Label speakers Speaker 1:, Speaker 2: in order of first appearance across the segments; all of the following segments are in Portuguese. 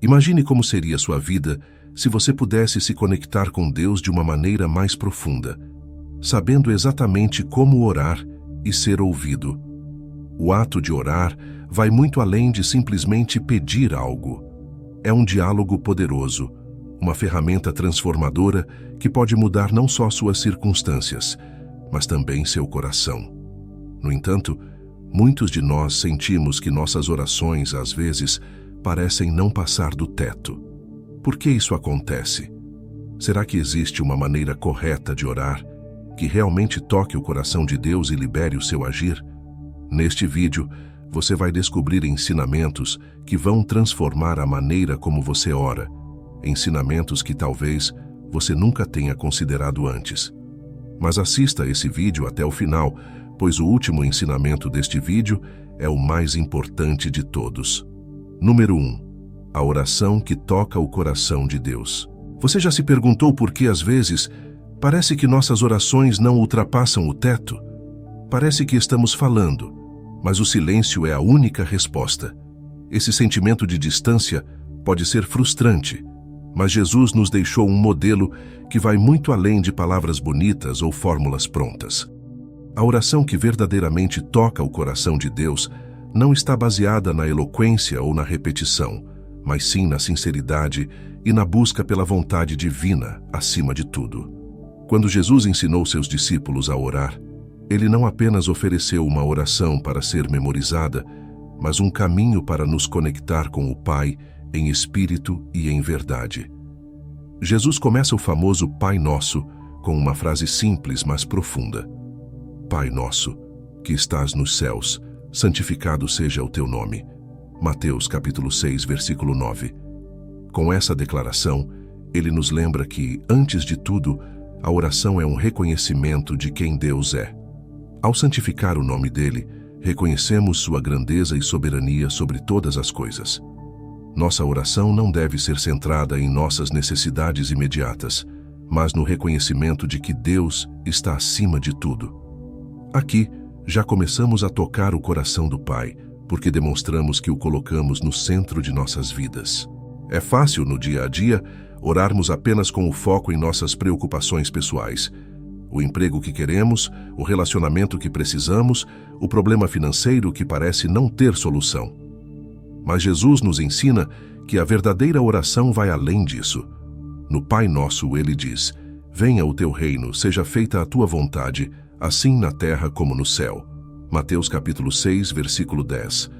Speaker 1: Imagine como seria sua vida se você pudesse se conectar com Deus de uma maneira mais profunda, sabendo exatamente como orar e ser ouvido. O ato de orar vai muito além de simplesmente pedir algo. É um diálogo poderoso, uma ferramenta transformadora que pode mudar não só suas circunstâncias, mas também seu coração. No entanto, muitos de nós sentimos que nossas orações, às vezes, parecem não passar do teto. Por que isso acontece? Será que existe uma maneira correta de orar, que realmente toque o coração de Deus e libere o seu agir? Neste vídeo, você vai descobrir ensinamentos que vão transformar a maneira como você ora, ensinamentos que talvez você nunca tenha considerado antes. Mas assista esse vídeo até o final, pois o último ensinamento deste vídeo é o mais importante de todos. Número 1. A oração que toca o coração de Deus. Você já se perguntou por que, às vezes, parece que nossas orações não ultrapassam o teto? Parece que estamos falando, mas o silêncio é a única resposta. Esse sentimento de distância pode ser frustrante, mas Jesus nos deixou um modelo que vai muito além de palavras bonitas ou fórmulas prontas. A oração que verdadeiramente toca o coração de Deus não está baseada na eloquência ou na repetição, mas sim na sinceridade e na busca pela vontade divina acima de tudo. Quando Jesus ensinou seus discípulos a orar, ele não apenas ofereceu uma oração para ser memorizada, mas um caminho para nos conectar com o Pai em espírito e em verdade. Jesus começa o famoso Pai Nosso com uma frase simples, mas profunda. Pai nosso, que estás nos céus, santificado seja o teu nome. Mateus capítulo 6, versículo 9. Com essa declaração, ele nos lembra que, antes de tudo, a oração é um reconhecimento de quem Deus é. Ao santificar o nome dele, reconhecemos sua grandeza e soberania sobre todas as coisas. Nossa oração não deve ser centrada em nossas necessidades imediatas, mas no reconhecimento de que Deus está acima de tudo. Aqui, já começamos a tocar o coração do Pai, porque demonstramos que o colocamos no centro de nossas vidas. É fácil, no dia a dia, orarmos apenas com o foco em nossas preocupações pessoais. O emprego que queremos, o relacionamento que precisamos, o problema financeiro que parece não ter solução. Mas Jesus nos ensina que a verdadeira oração vai além disso. No Pai Nosso ele diz: venha o teu reino, seja feita a tua vontade, assim na terra como no céu. Mateus capítulo 6, versículo 10.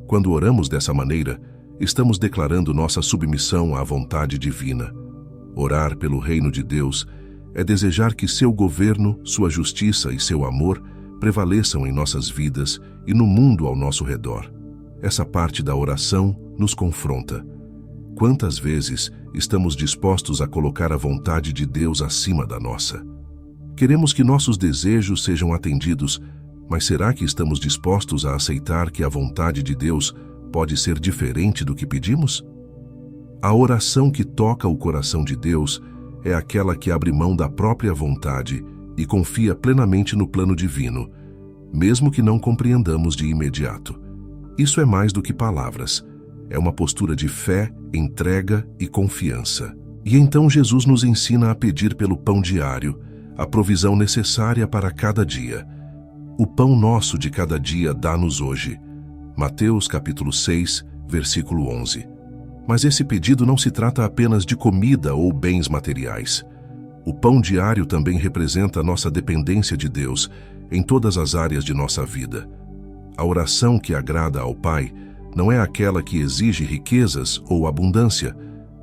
Speaker 1: Quando oramos dessa maneira, estamos declarando nossa submissão à vontade divina. Orar pelo reino de Deus é desejar que seu governo, sua justiça e seu amor prevaleçam em nossas vidas e no mundo ao nosso redor. Essa parte da oração nos confronta. Quantas vezes estamos dispostos a colocar a vontade de Deus acima da nossa? Queremos que nossos desejos sejam atendidos, mas será que estamos dispostos a aceitar que a vontade de Deus pode ser diferente do que pedimos? A oração que toca o coração de Deus é aquela que abre mão da própria vontade e confia plenamente no plano divino, mesmo que não compreendamos de imediato. Isso é mais do que palavras. É uma postura de fé, entrega e confiança. E então Jesus nos ensina a pedir pelo pão diário, a provisão necessária para cada dia. O pão nosso de cada dia dá-nos hoje. Mateus capítulo 6, versículo 11. Mas esse pedido não se trata apenas de comida ou bens materiais. O pão diário também representa a nossa dependência de Deus em todas as áreas de nossa vida. A oração que agrada ao Pai não é aquela que exige riquezas ou abundância,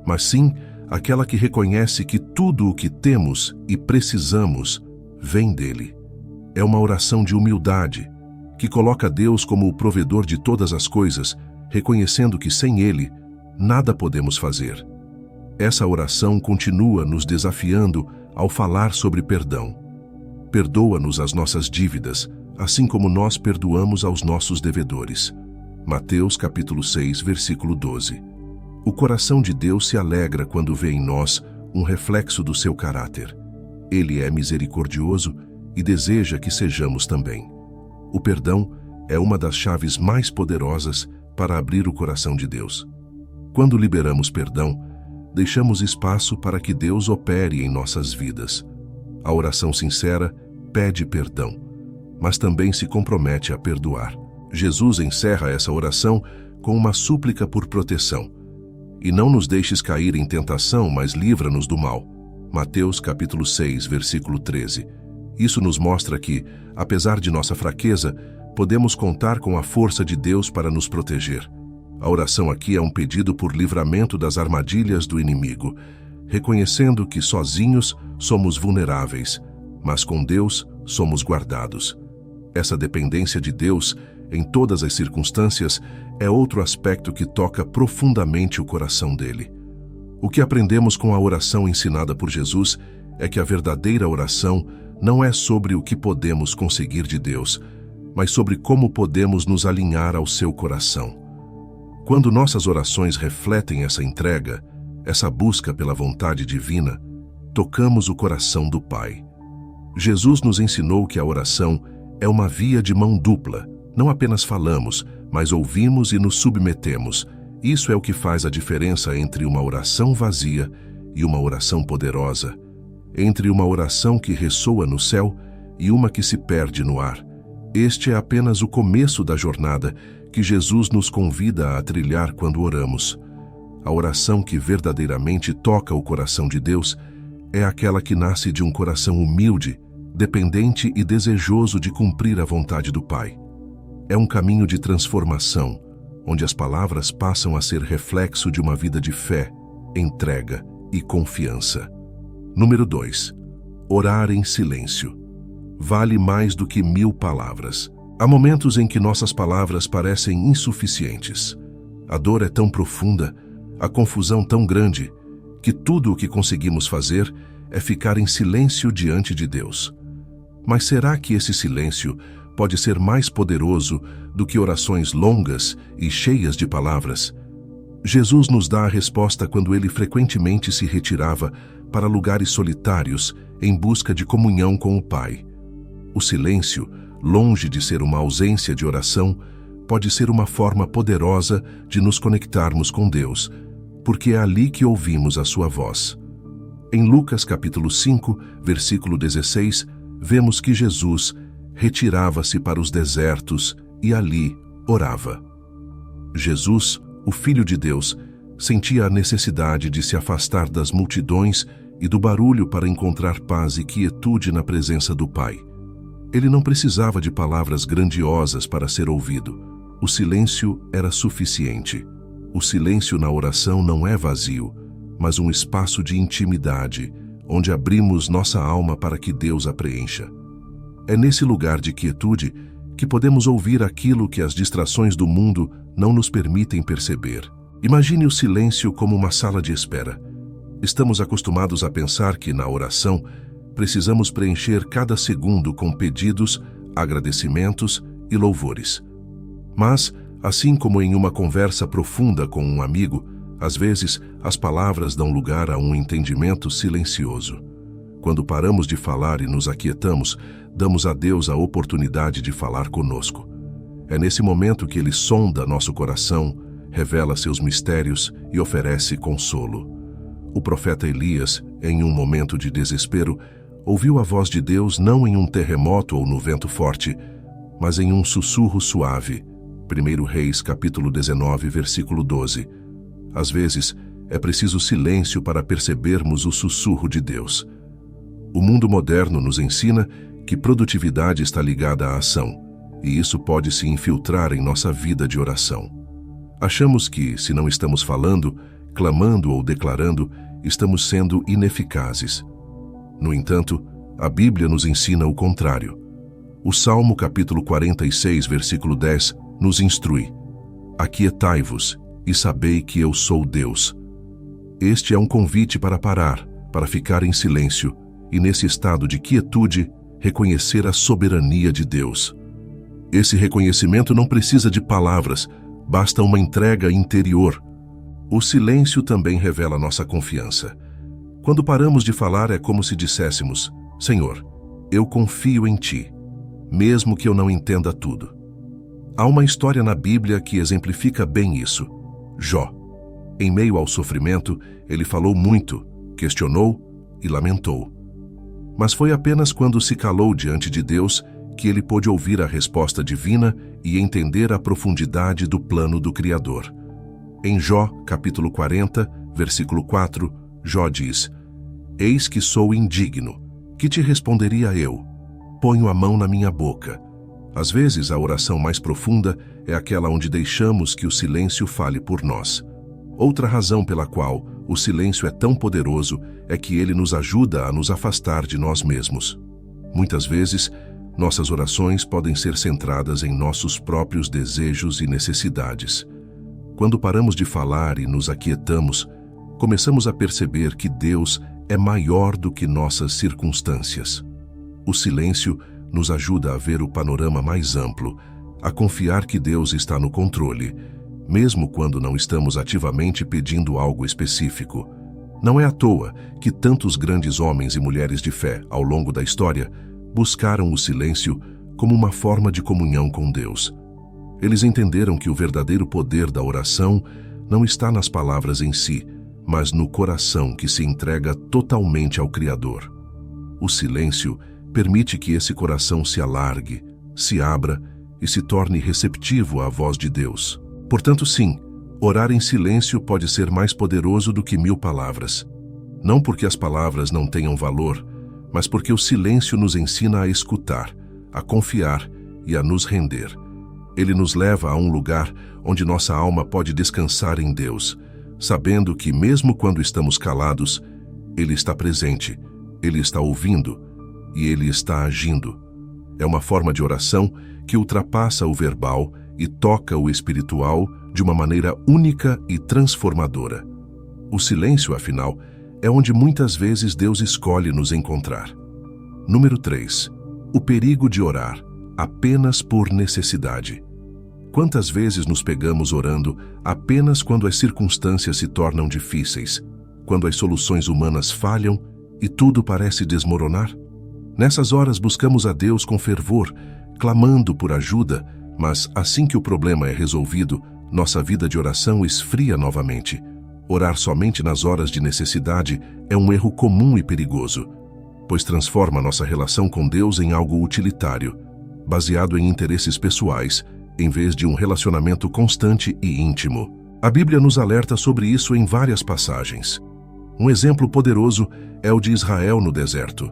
Speaker 1: mas sim aquela que reconhece que tudo o que temos e precisamos vem dele. É uma oração de humildade, que coloca Deus como o provedor de todas as coisas, reconhecendo que sem ele, nada podemos fazer. Essa oração continua nos desafiando ao falar sobre perdão. Perdoa-nos as nossas dívidas, assim como nós perdoamos aos nossos devedores. Mateus capítulo 6, versículo 12. O coração de Deus se alegra quando vê em nós um reflexo do seu caráter. Ele é misericordioso e deseja que sejamos também. O perdão é uma das chaves mais poderosas para abrir o coração de Deus. Quando liberamos perdão, deixamos espaço para que Deus opere em nossas vidas. A oração sincera pede perdão, mas também se compromete a perdoar. Jesus encerra essa oração com uma súplica por proteção. E não nos deixes cair em tentação, mas livra-nos do mal. Mateus capítulo 6, versículo 13. Isso nos mostra que, apesar de nossa fraqueza, podemos contar com a força de Deus para nos proteger. A oração aqui é um pedido por livramento das armadilhas do inimigo, reconhecendo que sozinhos somos vulneráveis, mas com Deus somos guardados. Essa dependência de Deus, em todas as circunstâncias, é outro aspecto que toca profundamente o coração dele. O que aprendemos com a oração ensinada por Jesus é que a verdadeira oração não é sobre o que podemos conseguir de Deus, mas sobre como podemos nos alinhar ao seu coração. Quando nossas orações refletem essa entrega, essa busca pela vontade divina, tocamos o coração do Pai. Jesus nos ensinou que a oração é uma via de mão dupla. Não apenas falamos, mas ouvimos e nos submetemos. Isso é o que faz a diferença entre uma oração vazia e uma oração poderosa, entre uma oração que ressoa no céu e uma que se perde no ar. Este é apenas o começo da jornada que Jesus nos convida a trilhar quando oramos. A oração que verdadeiramente toca o coração de Deus é aquela que nasce de um coração humilde, dependente e desejoso de cumprir a vontade do Pai. É um caminho de transformação, onde as palavras passam a ser reflexo de uma vida de fé, entrega e confiança. Número 2. Orar em silêncio. Vale mais do que 1000 palavras. Há momentos em que nossas palavras parecem insuficientes. A dor é tão profunda, a confusão tão grande, que tudo o que conseguimos fazer é ficar em silêncio diante de Deus. Mas será que esse silêncio pode ser mais poderoso do que orações longas e cheias de palavras? Jesus nos dá a resposta quando ele frequentemente se retirava para lugares solitários em busca de comunhão com o Pai. O silêncio, longe de ser uma ausência de oração, pode ser uma forma poderosa de nos conectarmos com Deus, porque é ali que ouvimos a sua voz. Em Lucas capítulo 5, versículo 16, vemos que Jesus retirava-se para os desertos e ali orava. Jesus, o Filho de Deus, sentia a necessidade de se afastar das multidões e do barulho para encontrar paz e quietude na presença do Pai. Ele não precisava de palavras grandiosas para ser ouvido. O silêncio era suficiente. O silêncio na oração não é vazio, mas um espaço de intimidade, onde abrimos nossa alma para que Deus a preencha. É nesse lugar de quietude que podemos ouvir aquilo que as distrações do mundo não nos permitem perceber. Imagine o silêncio como uma sala de espera. Estamos acostumados a pensar que, na oração, precisamos preencher cada segundo com pedidos, agradecimentos e louvores. Mas, assim como em uma conversa profunda com um amigo, às vezes as palavras dão lugar a um entendimento silencioso. Quando paramos de falar e nos aquietamos, damos a Deus a oportunidade de falar conosco. É nesse momento que Ele sonda nosso coração, revela seus mistérios e oferece consolo. O profeta Elias, em um momento de desespero, ouviu a voz de Deus não em um terremoto ou no vento forte, mas em um sussurro suave. 1 Reis capítulo 19, versículo 12. Às vezes, é preciso silêncio para percebermos o sussurro de Deus. O mundo moderno nos ensina que produtividade está ligada à ação, e isso pode se infiltrar em nossa vida de oração. Achamos que, se não estamos falando, clamando ou declarando, estamos sendo ineficazes. No entanto, a Bíblia nos ensina o contrário. O Salmo capítulo 46, versículo 10, nos instrui: Aquietai-vos e sabei que eu sou Deus. Este é um convite para parar, para ficar em silêncio, e nesse estado de quietude, reconhecer a soberania de Deus. Esse reconhecimento não precisa de palavras, basta uma entrega interior. O silêncio também revela nossa confiança. Quando paramos de falar, é como se disséssemos: Senhor, eu confio em Ti, mesmo que eu não entenda tudo. Há uma história na Bíblia que exemplifica bem isso. Jó. Em meio ao sofrimento, ele falou muito, questionou e lamentou. Mas foi apenas quando se calou diante de Deus que ele pôde ouvir a resposta divina e entender a profundidade do plano do Criador. Em Jó, capítulo 40, versículo 4, Jó diz: Eis que sou indigno. Que te responderia eu? Ponho a mão na minha boca. Às vezes, a oração mais profunda é aquela onde deixamos que o silêncio fale por nós. Outra razão pela qual o silêncio é tão poderoso é que ele nos ajuda a nos afastar de nós mesmos. Muitas vezes, nossas orações podem ser centradas em nossos próprios desejos e necessidades. Quando paramos de falar e nos aquietamos, começamos a perceber que Deus é maior do que nossas circunstâncias. O silêncio nos ajuda a ver o panorama mais amplo, a confiar que Deus está no controle, mesmo quando não estamos ativamente pedindo algo específico. Não é à toa que tantos grandes homens e mulheres de fé, ao longo da história, buscaram o silêncio como uma forma de comunhão com Deus. Eles entenderam que o verdadeiro poder da oração não está nas palavras em si, mas no coração que se entrega totalmente ao Criador. O silêncio permite que esse coração se alargue, se abra e se torne receptivo à voz de Deus. Portanto, sim, orar em silêncio pode ser mais poderoso do que 1000 palavras. Não porque as palavras não tenham valor, mas porque o silêncio nos ensina a escutar, a confiar e a nos render. Ele nos leva a um lugar onde nossa alma pode descansar em Deus, sabendo que mesmo quando estamos calados, Ele está presente, Ele está ouvindo e Ele está agindo. É uma forma de oração que ultrapassa o verbal e toca o espiritual de uma maneira única e transformadora. O silêncio, afinal, é onde muitas vezes Deus escolhe nos encontrar. Número 3. O perigo de orar apenas por necessidade. Quantas vezes nos pegamos orando apenas quando as circunstâncias se tornam difíceis, quando as soluções humanas falham e tudo parece desmoronar? Nessas horas buscamos a Deus com fervor, clamando por ajuda, mas assim que o problema é resolvido, nossa vida de oração esfria novamente. Orar somente nas horas de necessidade é um erro comum e perigoso, pois transforma nossa relação com Deus em algo utilitário, baseado em interesses pessoais, em vez de um relacionamento constante e íntimo. A Bíblia nos alerta sobre isso em várias passagens. Um exemplo poderoso é o de Israel no deserto.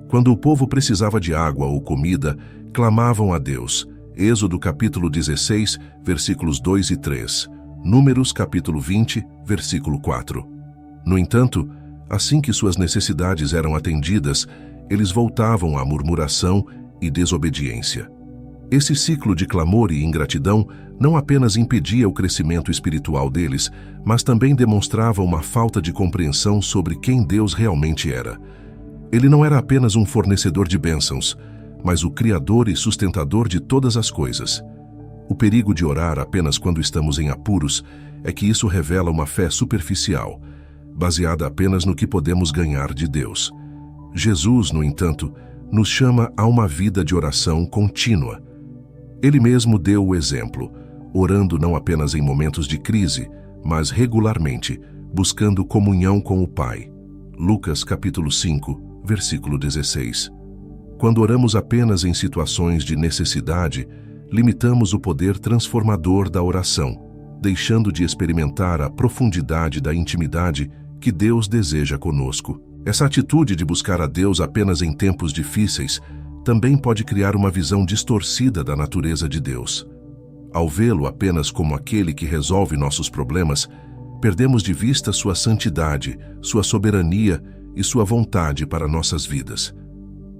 Speaker 1: Quando o povo precisava de água ou comida, clamavam a Deus. Êxodo capítulo 16, versículos 2 e 3. Números capítulo 20, versículo 4. No entanto, assim que suas necessidades eram atendidas, eles voltavam à murmuração e desobediência. Esse ciclo de clamor e ingratidão não apenas impedia o crescimento espiritual deles, mas também demonstrava uma falta de compreensão sobre quem Deus realmente era. Ele não era apenas um fornecedor de bênçãos, mas o Criador e sustentador de todas as coisas. O perigo de orar apenas quando estamos em apuros é que isso revela uma fé superficial, baseada apenas no que podemos ganhar de Deus. Jesus, no entanto, nos chama a uma vida de oração contínua. Ele mesmo deu o exemplo, orando não apenas em momentos de crise, mas regularmente, buscando comunhão com o Pai. Lucas capítulo 5, versículo 16. Quando oramos apenas em situações de necessidade, limitamos o poder transformador da oração, deixando de experimentar a profundidade da intimidade que Deus deseja conosco. Essa atitude de buscar a Deus apenas em tempos difíceis também pode criar uma visão distorcida da natureza de Deus. Ao vê-lo apenas como aquele que resolve nossos problemas, perdemos de vista sua santidade, sua soberania e sua vontade para nossas vidas.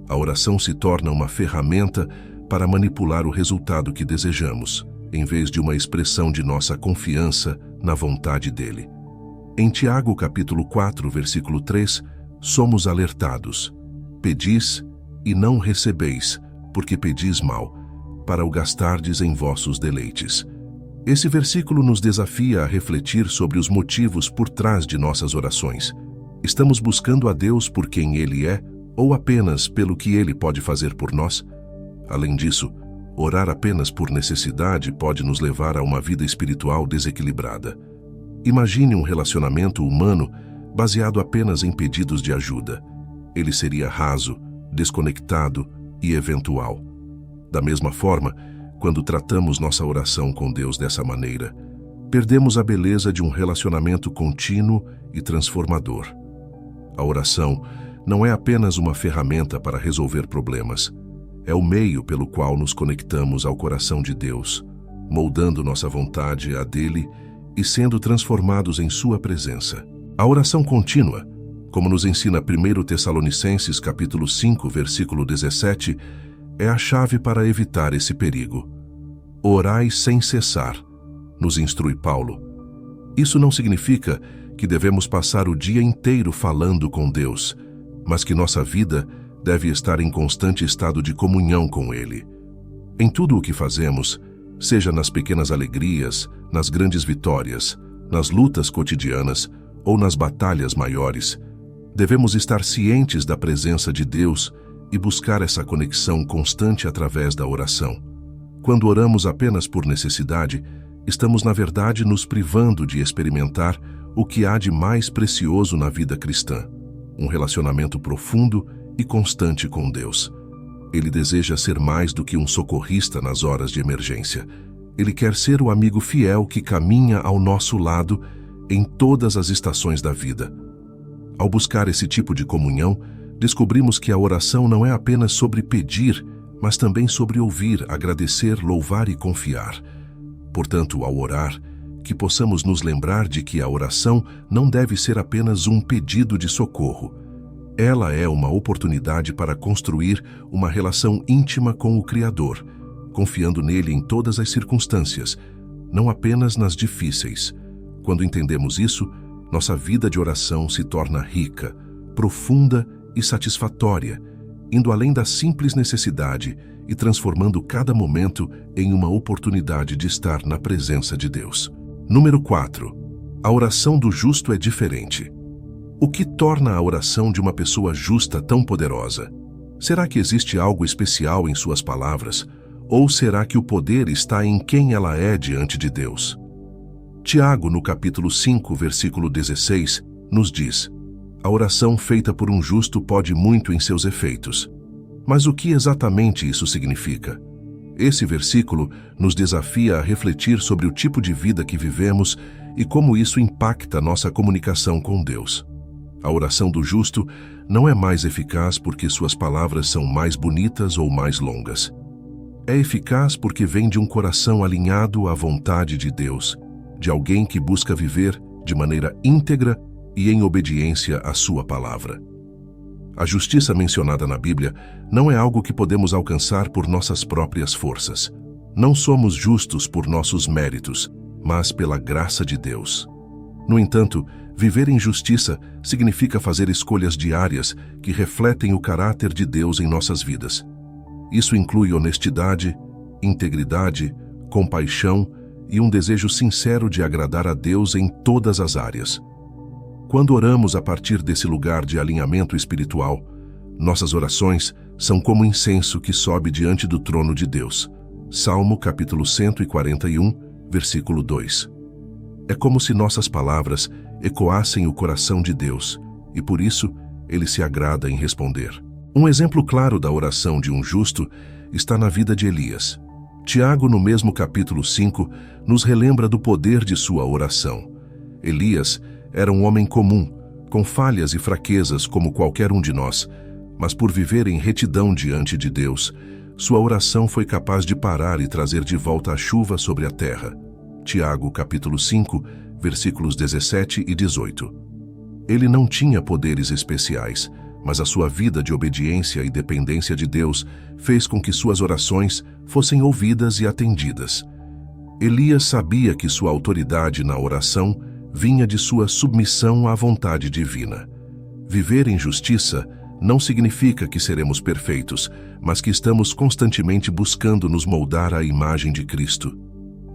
Speaker 1: A oração se torna uma ferramenta para manipular o resultado que desejamos, em vez de uma expressão de nossa confiança na vontade dele. Em Tiago capítulo 4, versículo 3, somos alertados: pedis e não recebeis, porque pedis mal, para o gastardes em vossos deleites. Esse versículo nos desafia a refletir sobre os motivos por trás de nossas orações. Estamos buscando a Deus por quem Ele é, ou apenas pelo que Ele pode fazer por nós? Além disso, orar apenas por necessidade pode nos levar a uma vida espiritual desequilibrada. Imagine um relacionamento humano baseado apenas em pedidos de ajuda. Ele seria raso, desconectado e eventual. Da mesma forma, quando tratamos nossa oração com Deus dessa maneira, perdemos a beleza de um relacionamento contínuo e transformador. A oração não é apenas uma ferramenta para resolver problemas. É o meio pelo qual nos conectamos ao coração de Deus, moldando nossa vontade à dele e sendo transformados em sua presença. A oração contínua, como nos ensina 1 Tessalonicenses capítulo 5, versículo 17, é a chave para evitar esse perigo. Orai sem cessar, nos instrui Paulo. Isso não significa que devemos passar o dia inteiro falando com Deus, mas que nossa vida deve estar em constante estado de comunhão com Ele. Em tudo o que fazemos, seja nas pequenas alegrias, nas grandes vitórias, nas lutas cotidianas ou nas batalhas maiores, devemos estar cientes da presença de Deus e buscar essa conexão constante através da oração. Quando oramos apenas por necessidade, estamos na verdade nos privando de experimentar o que há de mais precioso na vida cristã, um relacionamento profundo e constante com Deus. Ele deseja ser mais do que um socorrista nas horas de emergência. Ele quer ser o amigo fiel que caminha ao nosso lado em todas as estações da vida. Ao buscar esse tipo de comunhão, descobrimos que a oração não é apenas sobre pedir, mas também sobre ouvir, agradecer, louvar e confiar. Portanto, ao orar, que possamos nos lembrar de que a oração não deve ser apenas um pedido de socorro. Ela é uma oportunidade para construir uma relação íntima com o Criador, confiando nele em todas as circunstâncias, não apenas nas difíceis. Quando entendemos isso, nossa vida de oração se torna rica, profunda e satisfatória, indo além da simples necessidade e transformando cada momento em uma oportunidade de estar na presença de Deus. Número 4. A oração do justo é diferente. O que torna a oração de uma pessoa justa tão poderosa? Será que existe algo especial em suas palavras? Ou será que o poder está em quem ela é diante de Deus? Tiago, no capítulo 5, versículo 16, nos diz: a oração feita por um justo pode muito em seus efeitos. Mas o que exatamente isso significa? Esse versículo nos desafia a refletir sobre o tipo de vida que vivemos e como isso impacta nossa comunicação com Deus. A oração do justo não é mais eficaz porque suas palavras são mais bonitas ou mais longas. É eficaz porque vem de um coração alinhado à vontade de Deus, de alguém que busca viver de maneira íntegra e em obediência à sua palavra. A justiça mencionada na Bíblia não é algo que podemos alcançar por nossas próprias forças. Não somos justos por nossos méritos, mas pela graça de Deus. No entanto, viver em justiça significa fazer escolhas diárias que refletem o caráter de Deus em nossas vidas. Isso inclui honestidade, integridade, compaixão e um desejo sincero de agradar a Deus em todas as áreas. Quando oramos a partir desse lugar de alinhamento espiritual, nossas orações são como incenso que sobe diante do trono de Deus. Salmo capítulo 141, versículo 2. É como se nossas palavras ecoassem o coração de Deus, e por isso ele se agrada em responder. Um exemplo claro da oração de um justo está na vida de Elias. Tiago, no mesmo capítulo 5, nos relembra do poder de sua oração. Elias era um homem comum, com falhas e fraquezas como qualquer um de nós, mas por viver em retidão diante de Deus, sua oração foi capaz de parar e trazer de volta a chuva sobre a terra. Tiago, capítulo 5, versículos 17 e 18. Ele não tinha poderes especiais, mas a sua vida de obediência e dependência de Deus fez com que suas orações fossem ouvidas e atendidas. Elias sabia que sua autoridade na oração vinha de sua submissão à vontade divina. Viver em justiça não significa que seremos perfeitos, mas que estamos constantemente buscando nos moldar à imagem de Cristo.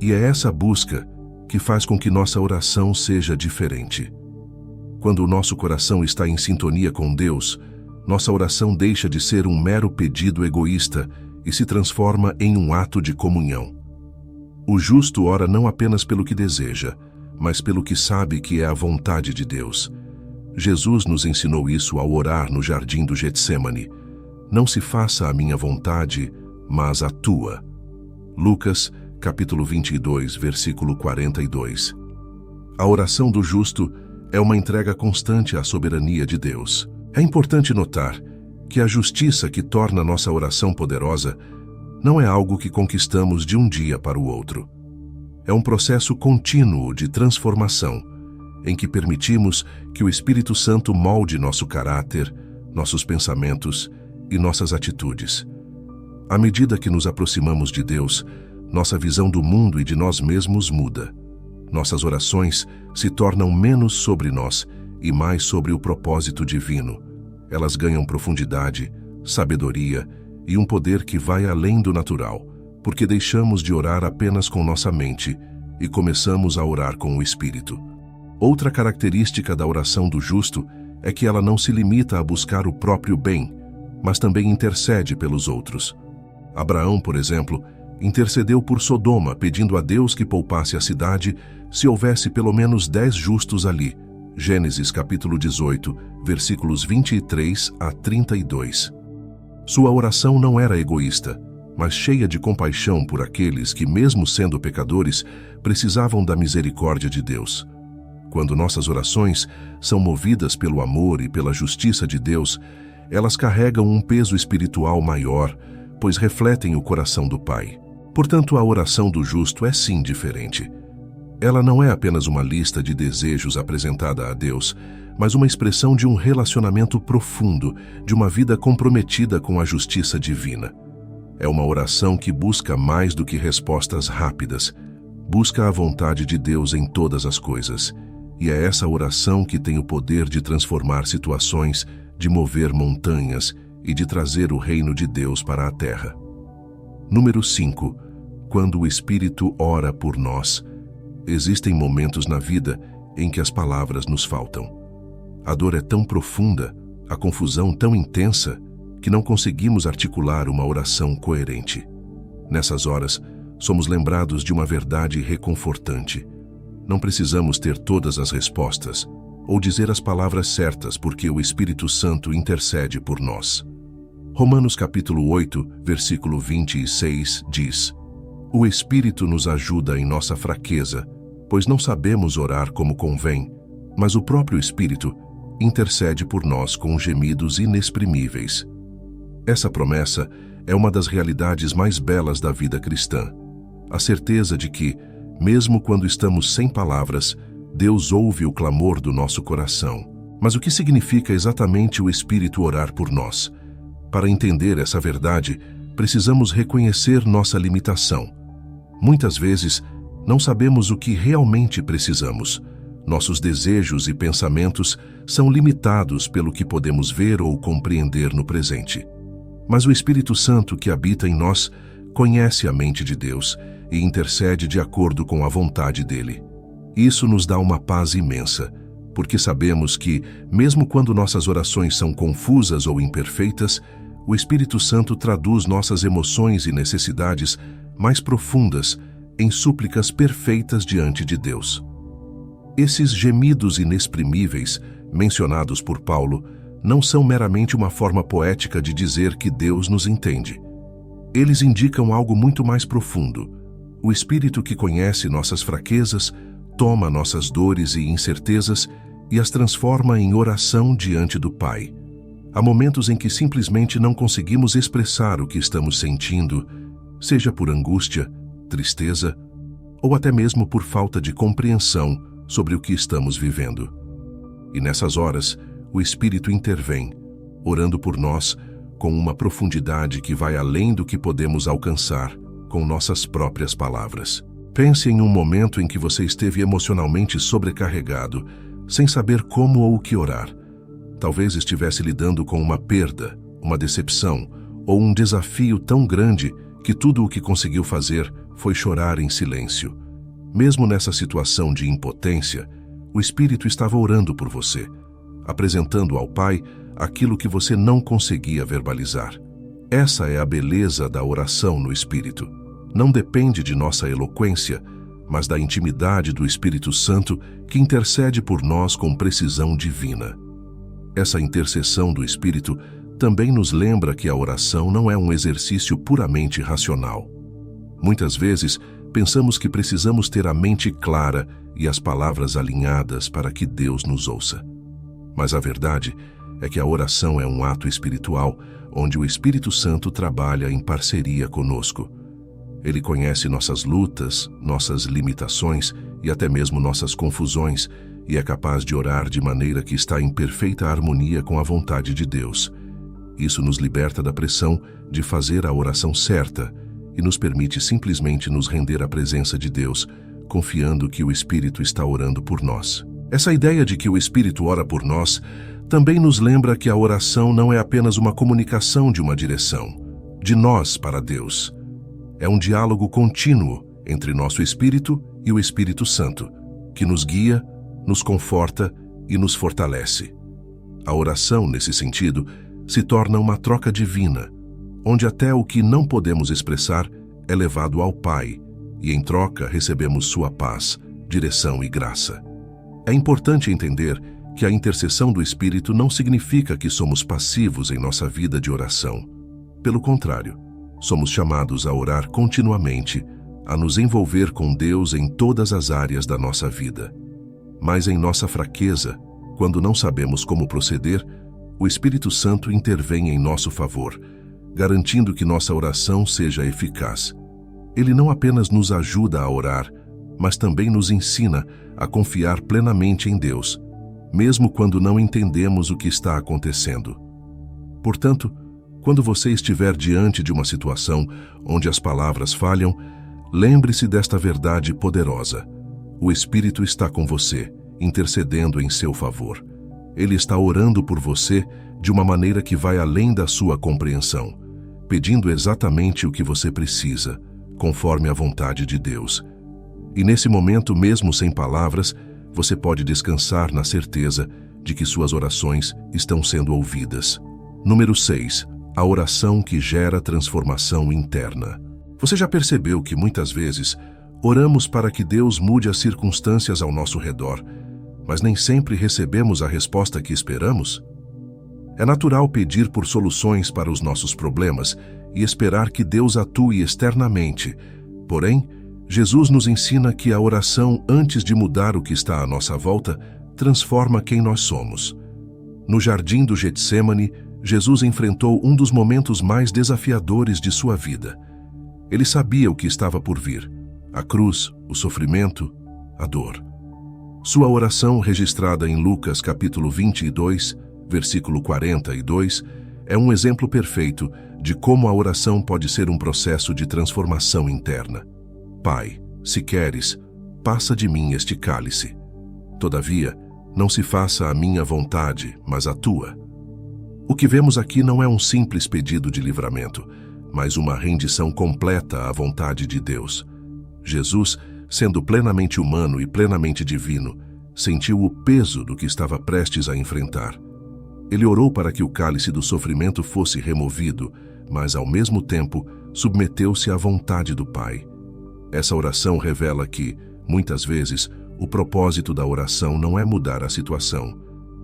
Speaker 1: E é essa busca que faz com que nossa oração seja diferente. Quando o nosso coração está em sintonia com Deus, nossa oração deixa de ser um mero pedido egoísta e se transforma em um ato de comunhão. O justo ora não apenas pelo que deseja, mas pelo que sabe que é a vontade de Deus. Jesus nos ensinou isso ao orar no jardim do Getsêmani. Não se faça a minha vontade, mas a tua. Lucas, capítulo 22, versículo 42. A oração do justo é uma entrega constante à soberania de Deus. É importante notar que a justiça que torna nossa oração poderosa não é algo que conquistamos de um dia para o outro. É um processo contínuo de transformação, em que permitimos que o Espírito Santo molde nosso caráter, nossos pensamentos e nossas atitudes. À medida que nos aproximamos de Deus, nossa visão do mundo e de nós mesmos muda. Nossas orações se tornam menos sobre nós e mais sobre o propósito divino. Elas ganham profundidade, sabedoria e um poder que vai além do natural, porque deixamos de orar apenas com nossa mente e começamos a orar com o Espírito. Outra característica da oração do justo é que ela não se limita a buscar o próprio bem, mas também intercede pelos outros. Abraão, por exemplo, intercedeu por Sodoma, pedindo a Deus que poupasse a cidade se houvesse pelo menos 10 justos ali. Gênesis capítulo 18, versículos 23 a 32. Sua oração não era egoísta, mas cheia de compaixão por aqueles que, mesmo sendo pecadores, precisavam da misericórdia de Deus. Quando nossas orações são movidas pelo amor e pela justiça de Deus, elas carregam um peso espiritual maior, pois refletem o coração do Pai. Portanto, a oração do justo é sim diferente. Ela não é apenas uma lista de desejos apresentada a Deus, mas uma expressão de um relacionamento profundo, de uma vida comprometida com a justiça divina. É uma oração que busca mais do que respostas rápidas, busca a vontade de Deus em todas as coisas. E é essa oração que tem o poder de transformar situações, de mover montanhas e de trazer o reino de Deus para a terra. Número 5. Quando o Espírito ora por nós. Existem momentos na vida em que as palavras nos faltam. A dor é tão profunda, a confusão tão intensa, que não conseguimos articular uma oração coerente. Nessas horas, somos lembrados de uma verdade reconfortante. Não precisamos ter todas as respostas ou dizer as palavras certas, porque o Espírito Santo intercede por nós. Romanos capítulo 8, versículo 26 diz: O Espírito nos ajuda em nossa fraqueza, pois não sabemos orar como convém, mas o próprio Espírito intercede por nós com gemidos inexprimíveis. Essa promessa é uma das realidades mais belas da vida cristã. A certeza de que, mesmo quando estamos sem palavras, Deus ouve o clamor do nosso coração. Mas o que significa exatamente o Espírito orar por nós? Para entender essa verdade, precisamos reconhecer nossa limitação. Muitas vezes, não sabemos o que realmente precisamos. Nossos desejos e pensamentos são limitados pelo que podemos ver ou compreender no presente. Mas o Espírito Santo que habita em nós conhece a mente de Deus e intercede de acordo com a vontade dele. Isso nos dá uma paz imensa, porque sabemos que, mesmo quando nossas orações são confusas ou imperfeitas, o Espírito Santo traduz nossas emoções e necessidades mais profundas em súplicas perfeitas diante de Deus. Esses gemidos inexprimíveis, mencionados por Paulo, não são meramente uma forma poética de dizer que Deus nos entende. Eles indicam algo muito mais profundo. O Espírito que conhece nossas fraquezas, toma nossas dores e incertezas e as transforma em oração diante do Pai. Há momentos em que simplesmente não conseguimos expressar o que estamos sentindo, seja por angústia, tristeza ou até mesmo por falta de compreensão sobre o que estamos vivendo. E nessas horas, o Espírito intervém, orando por nós com uma profundidade que vai além do que podemos alcançar com nossas próprias palavras. Pense em um momento em que você esteve emocionalmente sobrecarregado, sem saber como ou o que orar. Talvez estivesse lidando com uma perda, uma decepção ou um desafio tão grande que tudo o que conseguiu fazer foi chorar em silêncio. Mesmo nessa situação de impotência, o Espírito estava orando por você, apresentando ao Pai aquilo que você não conseguia verbalizar. Essa é a beleza da oração no Espírito. Não depende de nossa eloquência, mas da intimidade do Espírito Santo que intercede por nós com precisão divina. Essa intercessão do Espírito também nos lembra que a oração não é um exercício puramente racional. Muitas vezes, pensamos que precisamos ter a mente clara e as palavras alinhadas para que Deus nos ouça. Mas a verdade é que a oração é um ato espiritual onde o Espírito Santo trabalha em parceria conosco. Ele conhece nossas lutas, nossas limitações e até mesmo nossas confusões e é capaz de orar de maneira que está em perfeita harmonia com a vontade de Deus. Isso nos liberta da pressão de fazer a oração certa e nos permite simplesmente nos render à presença de Deus, confiando que o Espírito está orando por nós. Essa ideia de que o Espírito ora por nós também nos lembra que a oração não é apenas uma comunicação de uma direção, de nós para Deus. É um diálogo contínuo entre nosso Espírito e o Espírito Santo, que nos guia, nos conforta e nos fortalece. A oração, nesse sentido, se torna uma troca divina, onde até o que não podemos expressar é levado ao Pai, e em troca recebemos sua paz, direção e graça. É importante entender que a intercessão do Espírito não significa que somos passivos em nossa vida de oração. Pelo contrário, somos chamados a orar continuamente, a nos envolver com Deus em todas as áreas da nossa vida. Mas em nossa fraqueza, quando não sabemos como proceder, o Espírito Santo intervém em nosso favor, garantindo que nossa oração seja eficaz. Ele não apenas nos ajuda a orar, mas também nos ensina a confiar plenamente em Deus, mesmo quando não entendemos o que está acontecendo. Portanto, quando você estiver diante de uma situação onde as palavras falham, lembre-se desta verdade poderosa. O Espírito está com você, intercedendo em seu favor. Ele está orando por você de uma maneira que vai além da sua compreensão, pedindo exatamente o que você precisa, conforme a vontade de Deus. E nesse momento, mesmo sem palavras, você pode descansar na certeza de que suas orações estão sendo ouvidas. Número 6. A oração que gera transformação interna. Você já percebeu que muitas vezes oramos para que Deus mude as circunstâncias ao nosso redor, mas nem sempre recebemos a resposta que esperamos? É natural pedir por soluções para os nossos problemas e esperar que Deus atue externamente. Porém, Jesus nos ensina que a oração, antes de mudar o que está à nossa volta, transforma quem nós somos. No jardim do Getsêmani, Jesus enfrentou um dos momentos mais desafiadores de sua vida. Ele sabia o que estava por vir: a cruz, o sofrimento, a dor. Sua oração, registrada em Lucas capítulo 22, versículo 42, é um exemplo perfeito de como a oração pode ser um processo de transformação interna. Pai, se queres, passa de mim este cálice. Todavia, não se faça a minha vontade, mas a tua. O que vemos aqui não é um simples pedido de livramento, mas uma rendição completa à vontade de Deus. Jesus, sendo plenamente humano e plenamente divino, sentiu o peso do que estava prestes a enfrentar. Ele orou para que o cálice do sofrimento fosse removido, mas ao mesmo tempo submeteu-se à vontade do Pai. Essa oração revela que, muitas vezes, o propósito da oração não é mudar a situação,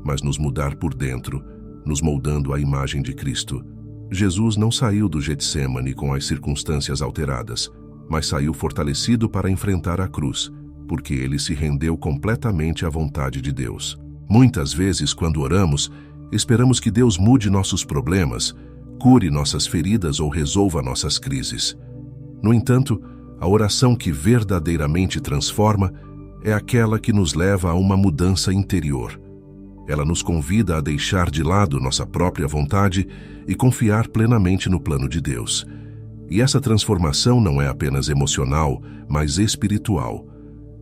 Speaker 1: mas nos mudar por dentro, nos moldando à imagem de Cristo. Jesus não saiu do Getsêmani com as circunstâncias alteradas, mas saiu fortalecido para enfrentar a cruz, porque ele se rendeu completamente à vontade de Deus. Muitas vezes, quando oramos, esperamos que Deus mude nossos problemas, cure nossas feridas ou resolva nossas crises. No entanto, a oração que verdadeiramente transforma é aquela que nos leva a uma mudança interior. Ela nos convida a deixar de lado nossa própria vontade e confiar plenamente no plano de Deus. E essa transformação não é apenas emocional, mas espiritual.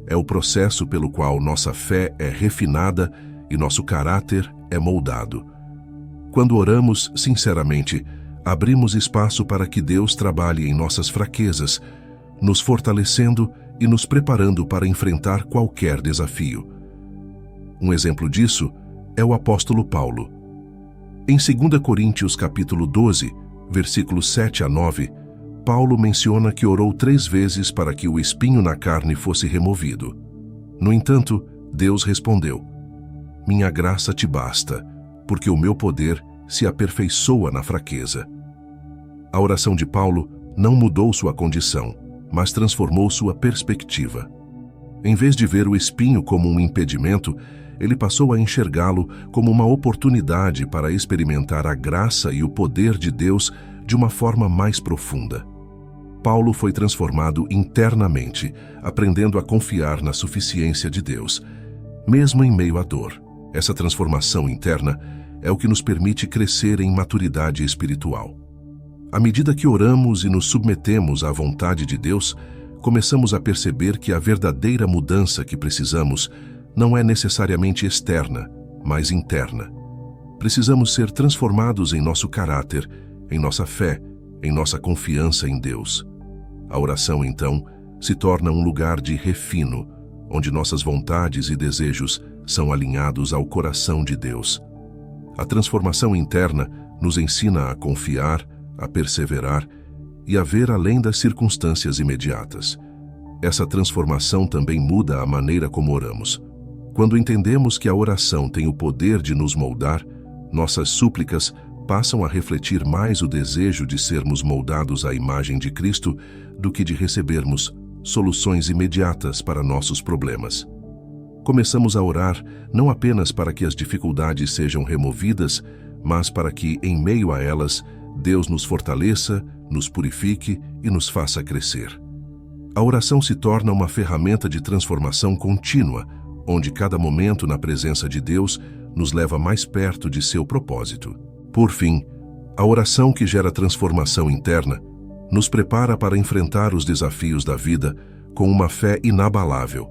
Speaker 1: É o processo pelo qual nossa fé é refinada e nosso caráter é moldado. Quando oramos sinceramente, abrimos espaço para que Deus trabalhe em nossas fraquezas, nos fortalecendo e nos preparando para enfrentar qualquer desafio. Um exemplo disso é o apóstolo Paulo. Em 2 Coríntios capítulo 12, versículos 7 a 9, Paulo menciona que orou 3 vezes para que o espinho na carne fosse removido. No entanto, Deus respondeu: "Minha graça te basta, porque o meu poder se aperfeiçoa na fraqueza." A oração de Paulo não mudou sua condição, mas transformou sua perspectiva. Em vez de ver o espinho como um impedimento, ele passou a enxergá-lo como uma oportunidade para experimentar a graça e o poder de Deus de uma forma mais profunda. Paulo foi transformado internamente, aprendendo a confiar na suficiência de Deus, mesmo em meio à dor. Essa transformação interna é o que nos permite crescer em maturidade espiritual. À medida que oramos e nos submetemos à vontade de Deus, começamos a perceber que a verdadeira mudança que precisamos não é necessariamente externa, mas interna. Precisamos ser transformados em nosso caráter, em nossa fé, em nossa confiança em Deus. A oração, então, se torna um lugar de refino, onde nossas vontades e desejos são alinhados ao coração de Deus. A transformação interna nos ensina a confiar, a perseverar e a ver além das circunstâncias imediatas. Essa transformação também muda a maneira como oramos. Quando entendemos que a oração tem o poder de nos moldar, nossas súplicas passam a refletir mais o desejo de sermos moldados à imagem de Cristo do que de recebermos soluções imediatas para nossos problemas. Começamos a orar não apenas para que as dificuldades sejam removidas, mas para que, em meio a elas, Deus nos fortaleça, nos purifique e nos faça crescer. A oração se torna uma ferramenta de transformação contínua, onde cada momento na presença de Deus nos leva mais perto de seu propósito. Por fim, a oração que gera transformação interna nos prepara para enfrentar os desafios da vida com uma fé inabalável.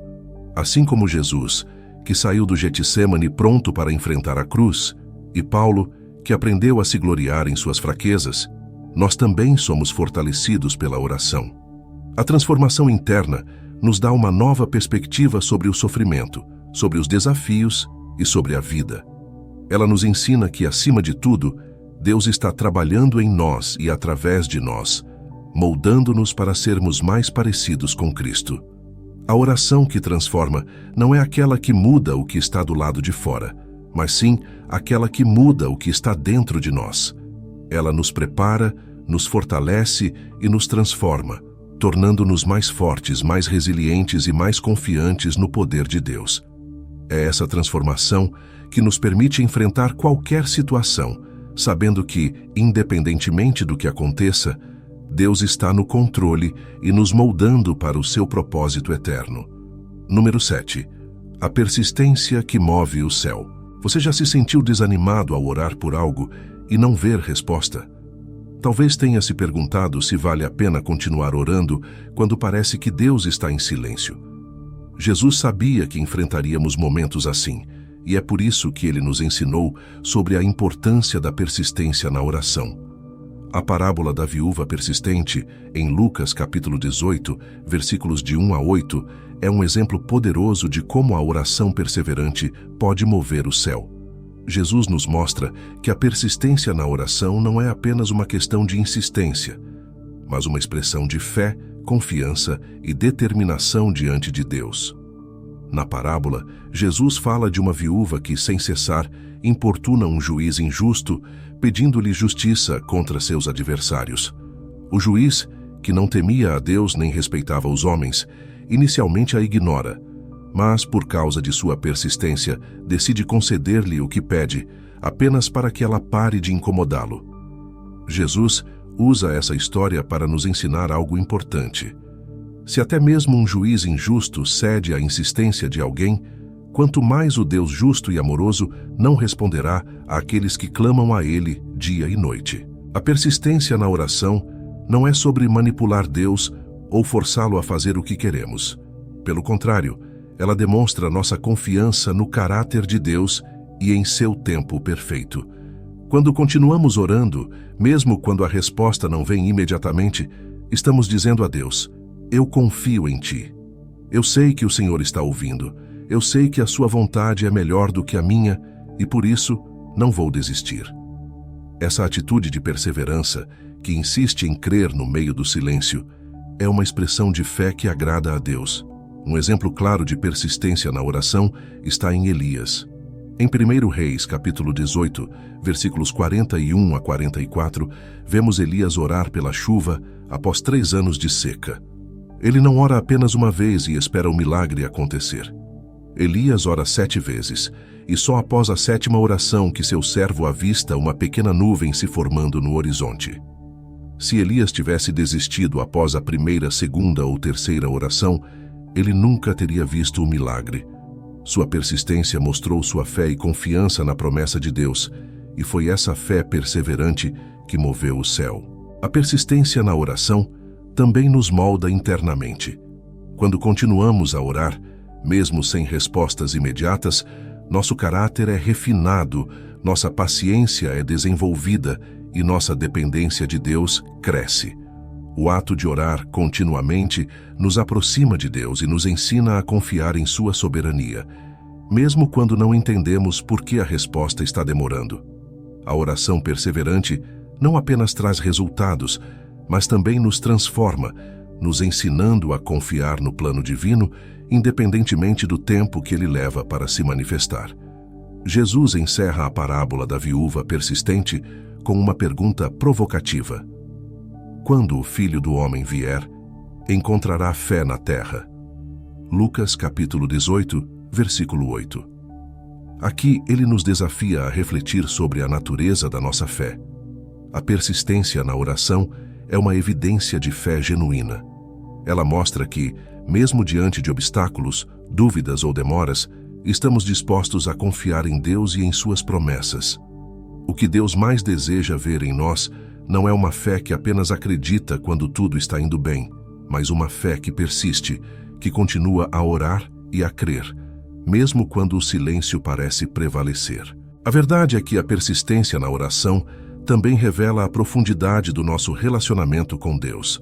Speaker 1: Assim como Jesus, que saiu do Getsêmani pronto para enfrentar a cruz, e Paulo, que aprendeu a se gloriar em suas fraquezas, nós também somos fortalecidos pela oração. A transformação interna nos dá uma nova perspectiva sobre o sofrimento, sobre os desafios e sobre a vida. Ela nos ensina que, acima de tudo, Deus está trabalhando em nós e através de nós, moldando-nos para sermos mais parecidos com Cristo. A oração que transforma não é aquela que muda o que está do lado de fora, mas sim aquela que muda o que está dentro de nós. Ela nos prepara, nos fortalece e nos transforma, tornando-nos mais fortes, mais resilientes e mais confiantes no poder de Deus. É essa transformação que nos permite enfrentar qualquer situação, sabendo que, independentemente do que aconteça, Deus está no controle e nos moldando para o seu propósito eterno. Número 7. A persistência que move o céu. Você já se sentiu desanimado ao orar por algo e não ver resposta? Talvez tenha se perguntado se vale a pena continuar orando quando parece que Deus está em silêncio. Jesus sabia que enfrentaríamos momentos assim, e é por isso que ele nos ensinou sobre a importância da persistência na oração. A parábola da viúva persistente, em Lucas capítulo 18, versículos de 1 a 8, é um exemplo poderoso de como a oração perseverante pode mover o céu. Jesus nos mostra que a persistência na oração não é apenas uma questão de insistência, mas uma expressão de fé, confiança e determinação diante de Deus. Na parábola, Jesus fala de uma viúva que, sem cessar, importuna um juiz injusto, pedindo-lhe justiça contra seus adversários. O juiz, que não temia a Deus nem respeitava os homens, inicialmente a ignora, mas, por causa de sua persistência, decide conceder-lhe o que pede, apenas para que ela pare de incomodá-lo. Jesus usa essa história para nos ensinar algo importante. Se até mesmo um juiz injusto cede à insistência de alguém, quanto mais o Deus justo e amoroso não responderá àqueles que clamam a Ele dia e noite. A persistência na oração não é sobre manipular Deus ou forçá-lo a fazer o que queremos. Pelo contrário, ela demonstra nossa confiança no caráter de Deus e em seu tempo perfeito. Quando continuamos orando, mesmo quando a resposta não vem imediatamente, estamos dizendo a Deus: eu confio em Ti. Eu sei que o Senhor está ouvindo. Eu sei que a Sua vontade é melhor do que a minha e, por isso, não vou desistir. Essa atitude de perseverança, que insiste em crer no meio do silêncio, é uma expressão de fé que agrada a Deus. Um exemplo claro de persistência na oração está em Elias. Em 1 Reis, capítulo 18, versículos 41 a 44, vemos Elias orar pela chuva após 3 anos de seca. Ele não ora apenas uma vez e espera o milagre acontecer. Elias ora 7 vezes, e só após a 7ª oração que seu servo avista uma pequena nuvem se formando no horizonte. Se Elias tivesse desistido após a 1ª, 2ª ou 3ª oração, ele nunca teria visto o milagre. Sua persistência mostrou sua fé e confiança na promessa de Deus, e foi essa fé perseverante que moveu o céu. A persistência na oração também nos molda internamente. Quando continuamos a orar, mesmo sem respostas imediatas, nosso caráter é refinado, nossa paciência é desenvolvida e nossa dependência de Deus cresce. O ato de orar continuamente nos aproxima de Deus e nos ensina a confiar em sua soberania, mesmo quando não entendemos por que a resposta está demorando. A oração perseverante não apenas traz resultados, mas também nos transforma, nos ensinando a confiar no plano divino, independentemente do tempo que ele leva para se manifestar. Jesus encerra a parábola da viúva persistente com uma pergunta provocativa. Quando o Filho do Homem vier, encontrará fé na terra? Lucas capítulo 18, versículo 8. Aqui ele nos desafia a refletir sobre a natureza da nossa fé. A persistência na oração é uma evidência de fé genuína. Ela mostra que, mesmo diante de obstáculos, dúvidas ou demoras, estamos dispostos a confiar em Deus e em suas promessas. O que Deus mais deseja ver em nós não é uma fé que apenas acredita quando tudo está indo bem, mas uma fé que persiste, que continua a orar e a crer, mesmo quando o silêncio parece prevalecer. A verdade é que a persistência na oração também revela a profundidade do nosso relacionamento com Deus.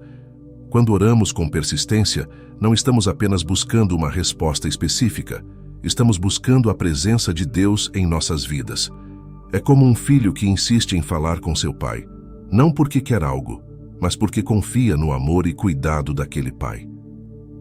Speaker 1: Quando oramos com persistência, não estamos apenas buscando uma resposta específica, estamos buscando a presença de Deus em nossas vidas. É como um filho que insiste em falar com seu pai, não porque quer algo, mas porque confia no amor e cuidado daquele pai.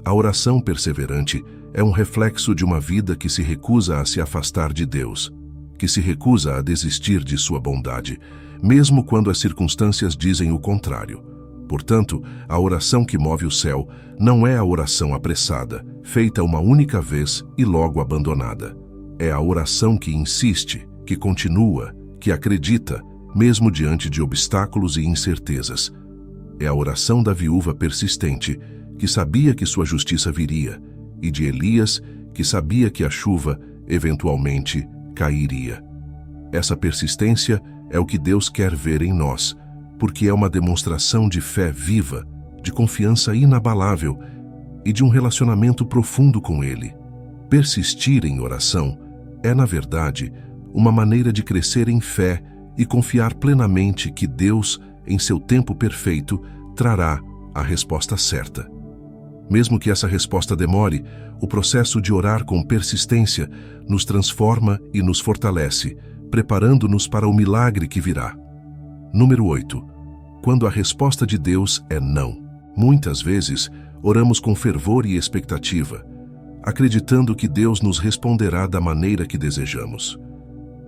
Speaker 1: A oração perseverante é um reflexo de uma vida que se recusa a se afastar de Deus, que se recusa a desistir de sua bondade, mesmo quando as circunstâncias dizem o contrário. Portanto, a oração que move o céu não é a oração apressada, feita uma única vez e logo abandonada. É a oração que insiste, que continua, que acredita, mesmo diante de obstáculos e incertezas. É a oração da viúva persistente, que sabia que sua justiça viria, e de Elias, que sabia que a chuva, eventualmente, cairia. Essa persistência é o que Deus quer ver em nós, porque é uma demonstração de fé viva, de confiança inabalável e de um relacionamento profundo com Ele. Persistir em oração é, na verdade, uma maneira de crescer em fé e confiar plenamente que Deus, em seu tempo perfeito, trará a resposta certa. Mesmo que essa resposta demore, o processo de orar com persistência nos transforma e nos fortalece, preparando-nos para o milagre que virá. Número 8. Quando a resposta de Deus é não. Muitas vezes, oramos com fervor e expectativa, acreditando que Deus nos responderá da maneira que desejamos.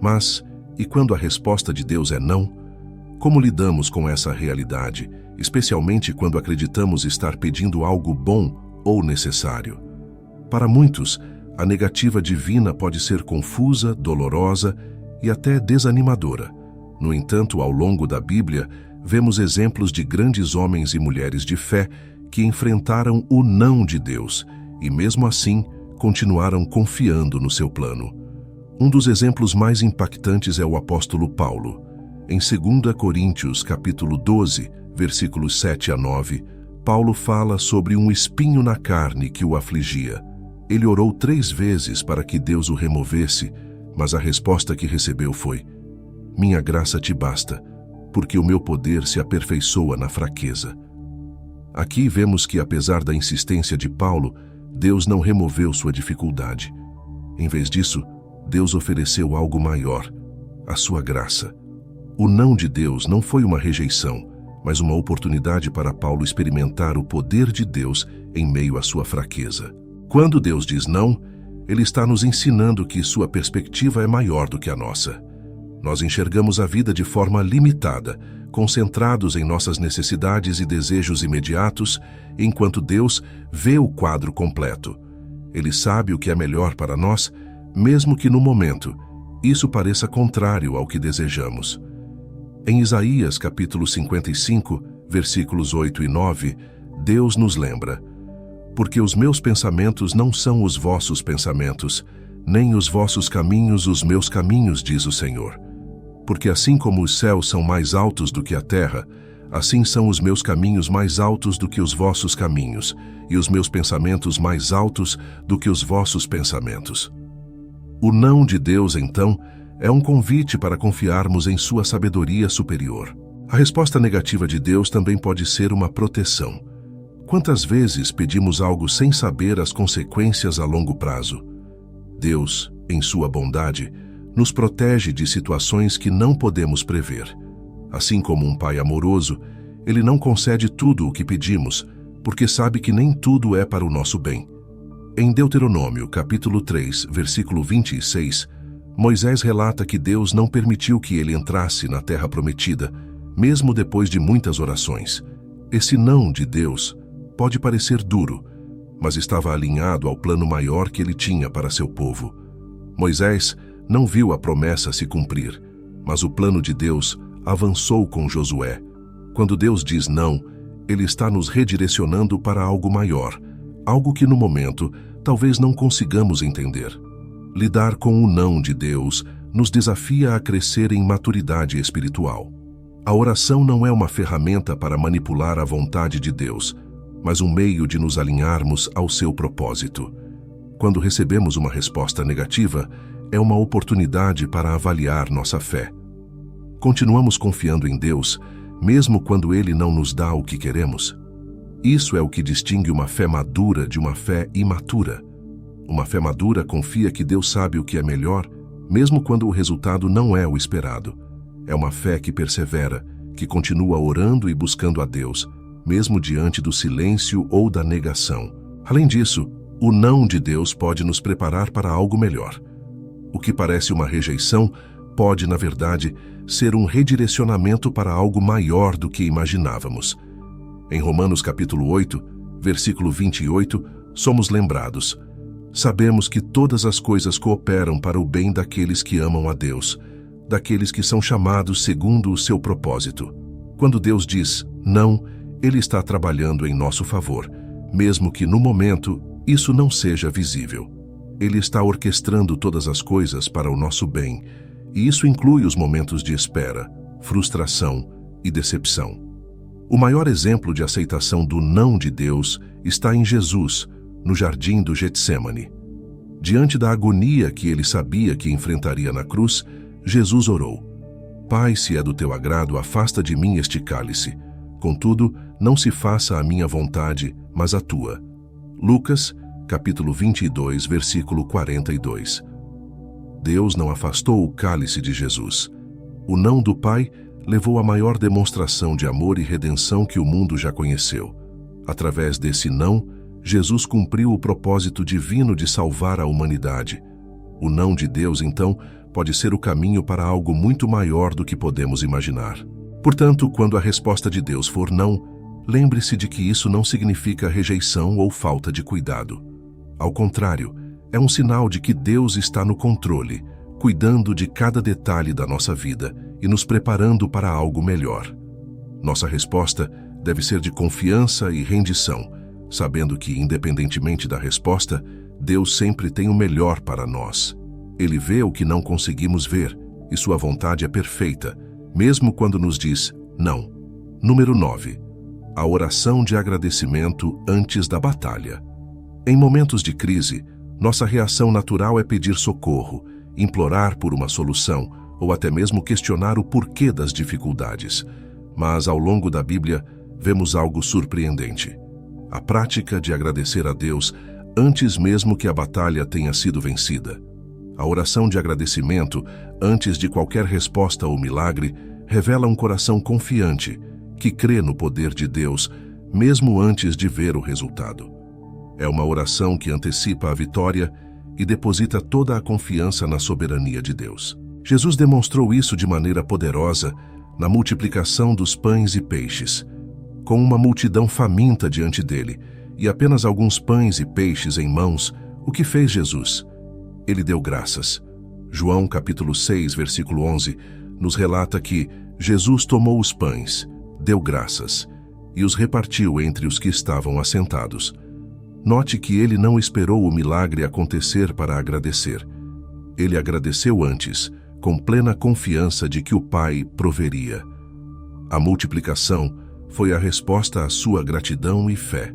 Speaker 1: Mas, e quando a resposta de Deus é não? Como lidamos com essa realidade, especialmente quando acreditamos estar pedindo algo bom ou necessário? Para muitos, a negativa divina pode ser confusa, dolorosa e até desanimadora. No entanto, ao longo da Bíblia, vemos exemplos de grandes homens e mulheres de fé que enfrentaram o não de Deus e, mesmo assim, continuaram confiando no seu plano. Um dos exemplos mais impactantes é o apóstolo Paulo. Em 2 Coríntios, capítulo 12, versículos 7 a 9, Paulo fala sobre um espinho na carne que o afligia. Ele orou 3 vezes para que Deus o removesse, mas a resposta que recebeu foi: "Minha graça te basta, porque o meu poder se aperfeiçoa na fraqueza." Aqui vemos que, apesar da insistência de Paulo, Deus não removeu sua dificuldade. Em vez disso, Deus ofereceu algo maior, a sua graça. O não de Deus não foi uma rejeição, mas uma oportunidade para Paulo experimentar o poder de Deus em meio à sua fraqueza. Quando Deus diz não, Ele está nos ensinando que sua perspectiva é maior do que a nossa. Nós enxergamos a vida de forma limitada, concentrados em nossas necessidades e desejos imediatos, enquanto Deus vê o quadro completo. Ele sabe o que é melhor para nós, mesmo que no momento isso pareça contrário ao que desejamos. Em Isaías capítulo 55, versículos 8 e 9, Deus nos lembra: porque os meus pensamentos não são os vossos pensamentos, nem os vossos caminhos os meus caminhos, diz o Senhor. Porque assim como os céus são mais altos do que a terra, assim são os meus caminhos mais altos do que os vossos caminhos, e os meus pensamentos mais altos do que os vossos pensamentos. O não de Deus, então, é um convite para confiarmos em sua sabedoria superior. A resposta negativa de Deus também pode ser uma proteção. Quantas vezes pedimos algo sem saber as consequências a longo prazo? Deus, em sua bondade, nos protege de situações que não podemos prever. Assim como um pai amoroso, Ele não concede tudo o que pedimos, porque sabe que nem tudo é para o nosso bem. Em Deuteronômio, capítulo 3, versículo 26, Moisés relata que Deus não permitiu que ele entrasse na terra prometida, mesmo depois de muitas orações. Esse não de Deus pode parecer duro, mas estava alinhado ao plano maior que ele tinha para seu povo. Moisés não viu a promessa se cumprir, mas o plano de Deus avançou com Josué. Quando Deus diz não, Ele está nos redirecionando para algo maior, algo que no momento talvez não consigamos entender. Lidar com o não de Deus nos desafia a crescer em maturidade espiritual. A oração não é uma ferramenta para manipular a vontade de Deus, mas um meio de nos alinharmos ao seu propósito. Quando recebemos uma resposta negativa, é uma oportunidade para avaliar nossa fé. Continuamos confiando em Deus, mesmo quando Ele não nos dá o que queremos? Isso é o que distingue uma fé madura de uma fé imatura. Uma fé madura confia que Deus sabe o que é melhor, mesmo quando o resultado não é o esperado. É uma fé que persevera, que continua orando e buscando a Deus, mesmo diante do silêncio ou da negação. Além disso, o não de Deus pode nos preparar para algo melhor. O que parece uma rejeição pode, na verdade, ser um redirecionamento para algo maior do que imaginávamos. Em Romanos capítulo 8, versículo 28, somos lembrados: sabemos que todas as coisas cooperam para o bem daqueles que amam a Deus, daqueles que são chamados segundo o seu propósito. Quando Deus diz não, Ele está trabalhando em nosso favor, mesmo que no momento isso não seja visível. Ele está orquestrando todas as coisas para o nosso bem, e isso inclui os momentos de espera, frustração e decepção. O maior exemplo de aceitação do não de Deus está em Jesus, no jardim do Getsêmani. Diante da agonia que ele sabia que enfrentaria na cruz, Jesus orou: Pai, se é do teu agrado, afasta de mim este cálice. Contudo, não se faça a minha vontade, mas a tua. Lucas, capítulo 22, versículo 42. Deus não afastou o cálice de Jesus. O não do Pai levou à maior demonstração de amor e redenção que o mundo já conheceu. Através desse não, Jesus cumpriu o propósito divino de salvar a humanidade. O não de Deus, então, pode ser o caminho para algo muito maior do que podemos imaginar. Portanto, quando a resposta de Deus for não, lembre-se de que isso não significa rejeição ou falta de cuidado. Ao contrário, é um sinal de que Deus está no controle, cuidando de cada detalhe da nossa vida e nos preparando para algo melhor. Nossa resposta deve ser de confiança e rendição, sabendo que, independentemente da resposta, Deus sempre tem o melhor para nós. Ele vê o que não conseguimos ver, e sua vontade é perfeita, mesmo quando nos diz não. Número 9. A oração de agradecimento antes da batalha. Em momentos de crise, nossa reação natural é pedir socorro, implorar por uma solução ou até mesmo questionar o porquê das dificuldades. Mas, ao longo da Bíblia, vemos algo surpreendente: a prática de agradecer a Deus antes mesmo que a batalha tenha sido vencida. A oração de agradecimento, antes de qualquer resposta ou milagre, revela um coração confiante, que crê no poder de Deus, mesmo antes de ver o resultado. É uma oração que antecipa a vitória e deposita toda a confiança na soberania de Deus. Jesus demonstrou isso de maneira poderosa na multiplicação dos pães e peixes. Com uma multidão faminta diante dele e apenas alguns pães e peixes em mãos, o que fez Jesus? Ele deu graças. João capítulo 6, versículo 11, nos relata que Jesus tomou os pães, deu graças e os repartiu entre os que estavam assentados. Note que ele não esperou o milagre acontecer para agradecer. Ele agradeceu antes, com plena confiança de que o Pai proveria. A multiplicação foi a resposta à sua gratidão e fé.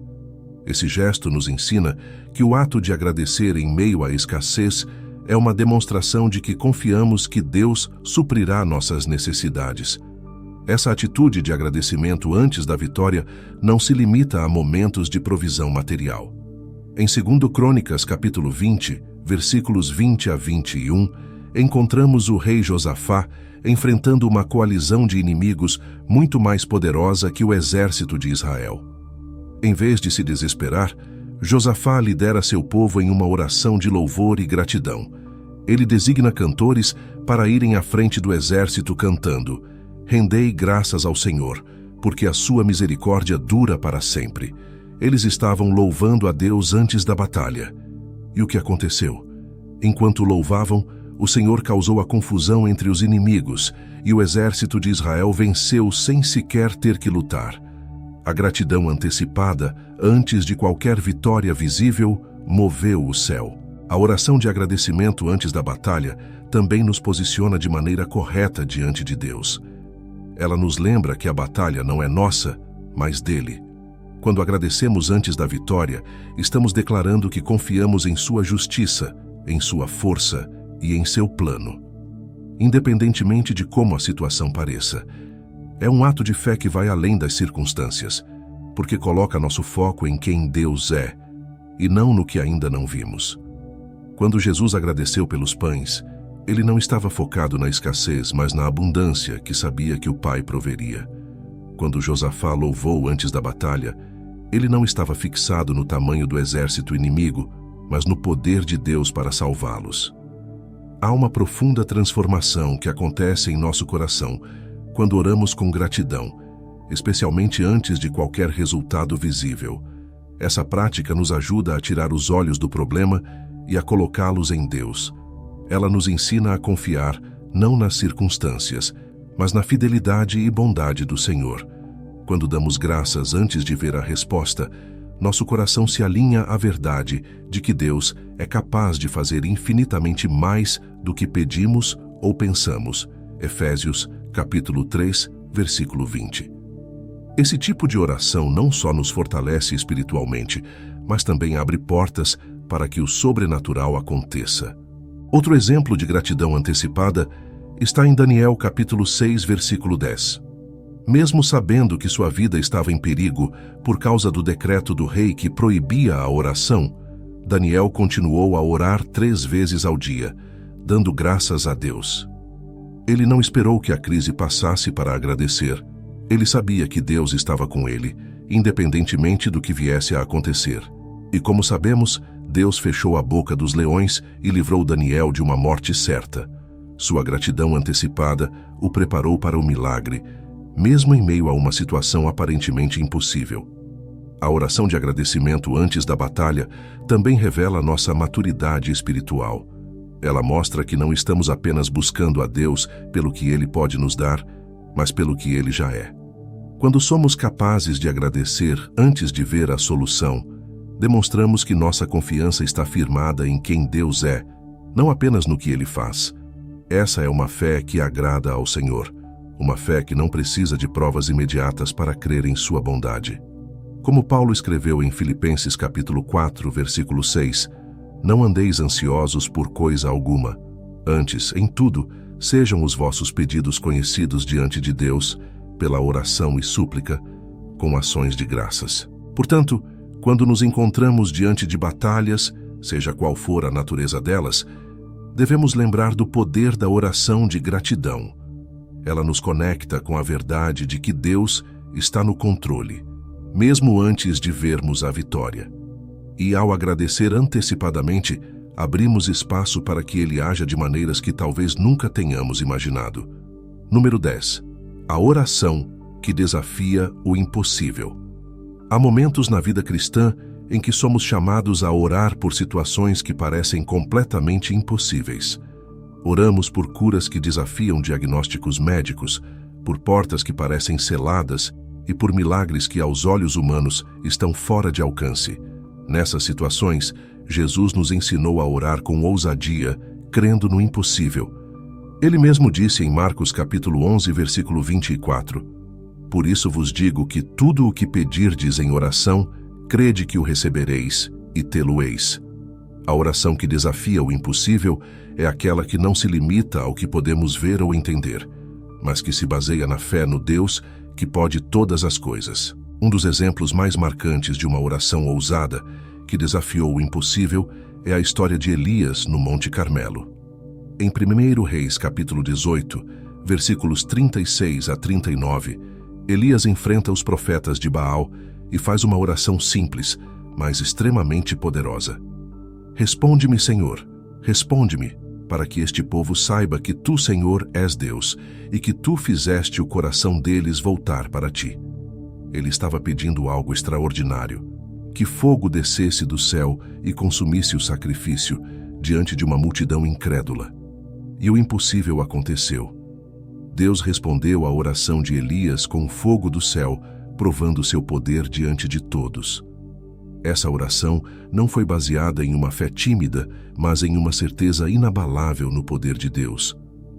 Speaker 1: Esse gesto nos ensina que o ato de agradecer em meio à escassez é uma demonstração de que confiamos que Deus suprirá nossas necessidades. Essa atitude de agradecimento antes da vitória não se limita a momentos de provisão material. Em 2 Crônicas, capítulo 20, versículos 20 a 21, encontramos o rei Josafá enfrentando uma coalizão de inimigos muito mais poderosa que o exército de Israel. Em vez de se desesperar, Josafá lidera seu povo em uma oração de louvor e gratidão. Ele designa cantores para irem à frente do exército cantando: "Rendei graças ao Senhor, porque a sua misericórdia dura para sempre." Eles estavam louvando a Deus antes da batalha. E o que aconteceu? Enquanto louvavam, o Senhor causou a confusão entre os inimigos e o exército de Israel venceu sem sequer ter que lutar. A gratidão antecipada, antes de qualquer vitória visível, moveu o céu. A oração de agradecimento antes da batalha também nos posiciona de maneira correta diante de Deus. Ela nos lembra que a batalha não é nossa, mas dele. Quando agradecemos antes da vitória, estamos declarando que confiamos em sua justiça, em sua força e em seu plano. Independentemente de como a situação pareça, é um ato de fé que vai além das circunstâncias, porque coloca nosso foco em quem Deus é, e não no que ainda não vimos. Quando Jesus agradeceu pelos pães, ele não estava focado na escassez, mas na abundância que sabia que o Pai proveria. Quando Josafá louvou antes da batalha, ele não estava fixado no tamanho do exército inimigo, mas no poder de Deus para salvá-los. Há uma profunda transformação que acontece em nosso coração quando oramos com gratidão, especialmente antes de qualquer resultado visível. Essa prática nos ajuda a tirar os olhos do problema e a colocá-los em Deus. Ela nos ensina a confiar não nas circunstâncias, mas na fidelidade e bondade do Senhor. Quando damos graças antes de ver a resposta, nosso coração se alinha à verdade de que Deus é capaz de fazer infinitamente mais do que pedimos ou pensamos. Efésios, capítulo 3, versículo 20. Esse tipo de oração não só nos fortalece espiritualmente, mas também abre portas para que o sobrenatural aconteça. Outro exemplo de gratidão antecipada está em Daniel, capítulo 6, versículo 10. Mesmo sabendo que sua vida estava em perigo por causa do decreto do rei que proibia a oração, Daniel continuou a orar 3 vezes ao dia, dando graças a Deus. Ele não esperou que a crise passasse para agradecer. Ele sabia que Deus estava com ele, independentemente do que viesse a acontecer. E como sabemos, Deus fechou a boca dos leões e livrou Daniel de uma morte certa. Sua gratidão antecipada o preparou para o milagre, mesmo em meio a uma situação aparentemente impossível. A oração de agradecimento antes da batalha também revela nossa maturidade espiritual. Ela mostra que não estamos apenas buscando a Deus pelo que Ele pode nos dar, mas pelo que Ele já é. Quando somos capazes de agradecer antes de ver a solução, demonstramos que nossa confiança está firmada em quem Deus é, não apenas no que Ele faz. Essa é uma fé que agrada ao Senhor. Uma fé que não precisa de provas imediatas para crer em sua bondade. Como Paulo escreveu em Filipenses capítulo 4, versículo 6, "Não andeis ansiosos por coisa alguma. Antes, em tudo, sejam os vossos pedidos conhecidos diante de Deus, pela oração e súplica, com ações de graças." Portanto, quando nos encontramos diante de batalhas, seja qual for a natureza delas, devemos lembrar do poder da oração de gratidão. Ela nos conecta com a verdade de que Deus está no controle, mesmo antes de vermos a vitória. E ao agradecer antecipadamente, abrimos espaço para que Ele haja de maneiras que talvez nunca tenhamos imaginado. Número 10. A oração que desafia o impossível. Há momentos na vida cristã em que somos chamados a orar por situações que parecem completamente impossíveis. Oramos por curas que desafiam diagnósticos médicos, por portas que parecem seladas e por milagres que aos olhos humanos estão fora de alcance. Nessas situações, Jesus nos ensinou a orar com ousadia, crendo no impossível. Ele mesmo disse em Marcos capítulo 11, versículo 24: Por isso vos digo que tudo o que pedirdes em oração, crede que o recebereis e tê-lo-eis. A oração que desafia o impossível é aquela que não se limita ao que podemos ver ou entender, mas que se baseia na fé no Deus que pode todas as coisas. Um dos exemplos mais marcantes de uma oração ousada que desafiou o impossível é a história de Elias no Monte Carmelo. Em 1 Reis capítulo 18, versículos 36 a 39, Elias enfrenta os profetas de Baal e faz uma oração simples, mas extremamente poderosa. Responde-me, Senhor, responde-me, para que este povo saiba que tu, Senhor, és Deus, e que tu fizeste o coração deles voltar para ti. Ele estava pedindo algo extraordinário, que fogo descesse do céu e consumisse o sacrifício diante de uma multidão incrédula. E o impossível aconteceu. Deus respondeu à oração de Elias com fogo do céu, provando seu poder diante de todos. Essa oração não foi baseada em uma fé tímida, mas em uma certeza inabalável no poder de Deus.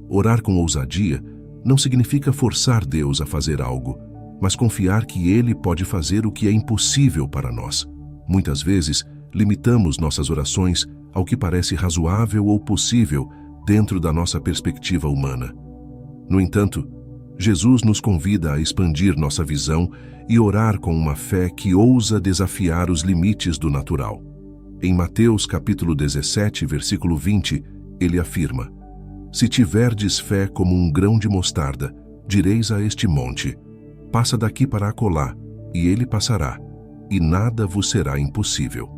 Speaker 1: Orar com ousadia não significa forçar Deus a fazer algo, mas confiar que Ele pode fazer o que é impossível para nós. Muitas vezes, limitamos nossas orações ao que parece razoável ou possível dentro da nossa perspectiva humana. No entanto, Jesus nos convida a expandir nossa visão e orar com uma fé que ousa desafiar os limites do natural. Em Mateus capítulo 17, versículo 20, ele afirma: Se tiverdes fé como um grão de mostarda, direis a este monte: Passa daqui para acolá, e ele passará, e nada vos será impossível.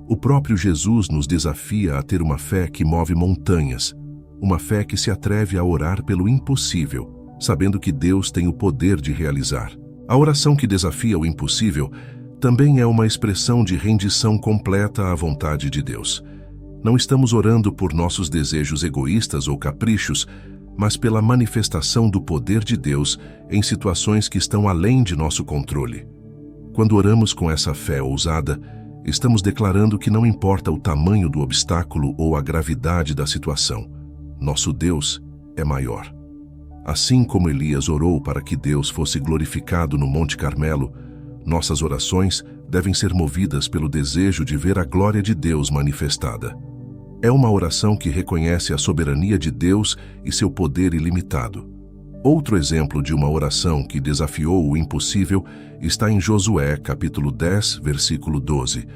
Speaker 1: O próprio Jesus nos desafia a ter uma fé que move montanhas, uma fé que se atreve a orar pelo impossível, sabendo que Deus tem o poder de realizar. A oração que desafia o impossível também é uma expressão de rendição completa à vontade de Deus. Não estamos orando por nossos desejos egoístas ou caprichos, mas pela manifestação do poder de Deus em situações que estão além de nosso controle. Quando oramos com essa fé ousada, estamos declarando que não importa o tamanho do obstáculo ou a gravidade da situação, nosso Deus é maior. Assim como Elias orou para que Deus fosse glorificado no Monte Carmelo, nossas orações devem ser movidas pelo desejo de ver a glória de Deus manifestada. É uma oração que reconhece a soberania de Deus e seu poder ilimitado. Outro exemplo de uma oração que desafiou o impossível está em Josué, capítulo 10, versículo 12,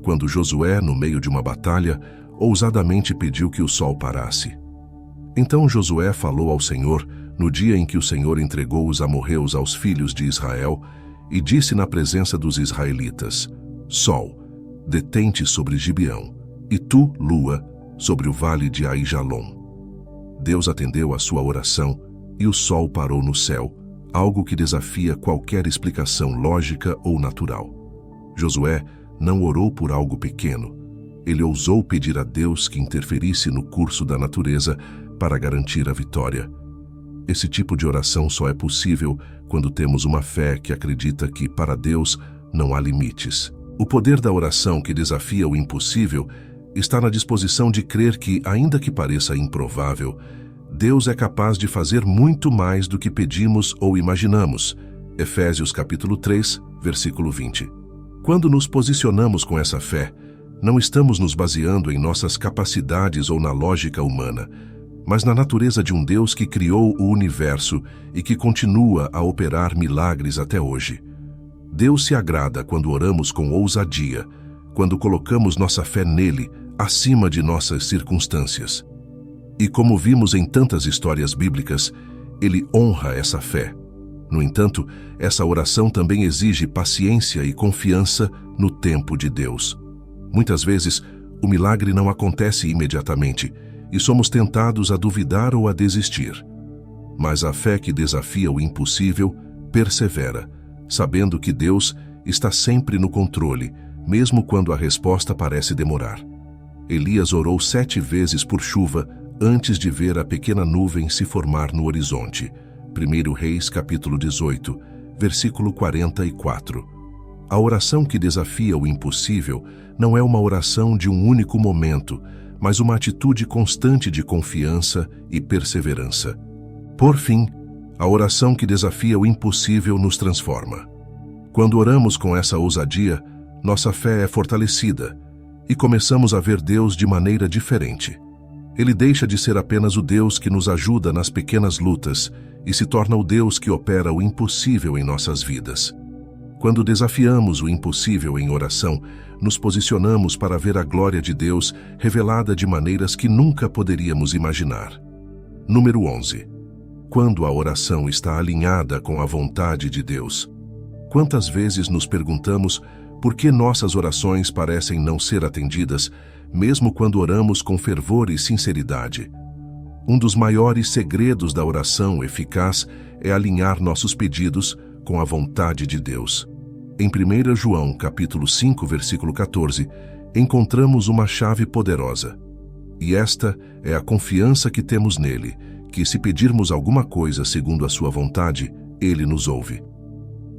Speaker 1: quando Josué, no meio de uma batalha, ousadamente pediu que o sol parasse. Então Josué falou ao Senhor no dia em que o Senhor entregou os amorreus aos filhos de Israel, e disse na presença dos israelitas: Sol, detente sobre Gibeão, e tu, lua, sobre o vale de Aijalon. Deus atendeu a sua oração, e o sol parou no céu, algo que desafia qualquer explicação lógica ou natural. Josué não orou por algo pequeno. Ele ousou pedir a Deus que interferisse no curso da natureza para garantir a vitória. Esse tipo de oração só é possível quando temos uma fé que acredita que, para Deus, não há limites. O poder da oração que desafia o impossível está na disposição de crer que, ainda que pareça improvável, Deus é capaz de fazer muito mais do que pedimos ou imaginamos. Efésios capítulo 3, versículo 20. Quando nos posicionamos com essa fé, não estamos nos baseando em nossas capacidades ou na lógica humana, mas na natureza de um Deus que criou o universo e que continua a operar milagres até hoje. Deus se agrada quando oramos com ousadia, quando colocamos nossa fé nele acima de nossas circunstâncias. E como vimos em tantas histórias bíblicas, ele honra essa fé. No entanto, essa oração também exige paciência e confiança no tempo de Deus. Muitas vezes, o milagre não acontece imediatamente e somos tentados a duvidar ou a desistir. Mas a fé que desafia o impossível persevera, sabendo que Deus está sempre no controle, mesmo quando a resposta parece demorar. Elias orou 7 vezes por chuva antes de ver a pequena nuvem se formar no horizonte. 1 Reis, capítulo 18, versículo 44. A oração que desafia o impossível não é uma oração de um único momento, mas uma atitude constante de confiança e perseverança. Por fim, a oração que desafia o impossível nos transforma. Quando oramos com essa ousadia, nossa fé é fortalecida e começamos a ver Deus de maneira diferente. Ele deixa de ser apenas o Deus que nos ajuda nas pequenas lutas e se torna o Deus que opera o impossível em nossas vidas. Quando desafiamos o impossível em oração, nos posicionamos para ver a glória de Deus revelada de maneiras que nunca poderíamos imaginar. Número 11. Quando a oração está alinhada com a vontade de Deus. Quantas vezes nos perguntamos por que nossas orações parecem não ser atendidas, mesmo quando oramos com fervor e sinceridade? Um dos maiores segredos da oração eficaz é alinhar nossos pedidos com a vontade de Deus. Em 1 João, capítulo 5, versículo 14, encontramos uma chave poderosa. E esta é a confiança que temos nele, que se pedirmos alguma coisa segundo a sua vontade, ele nos ouve.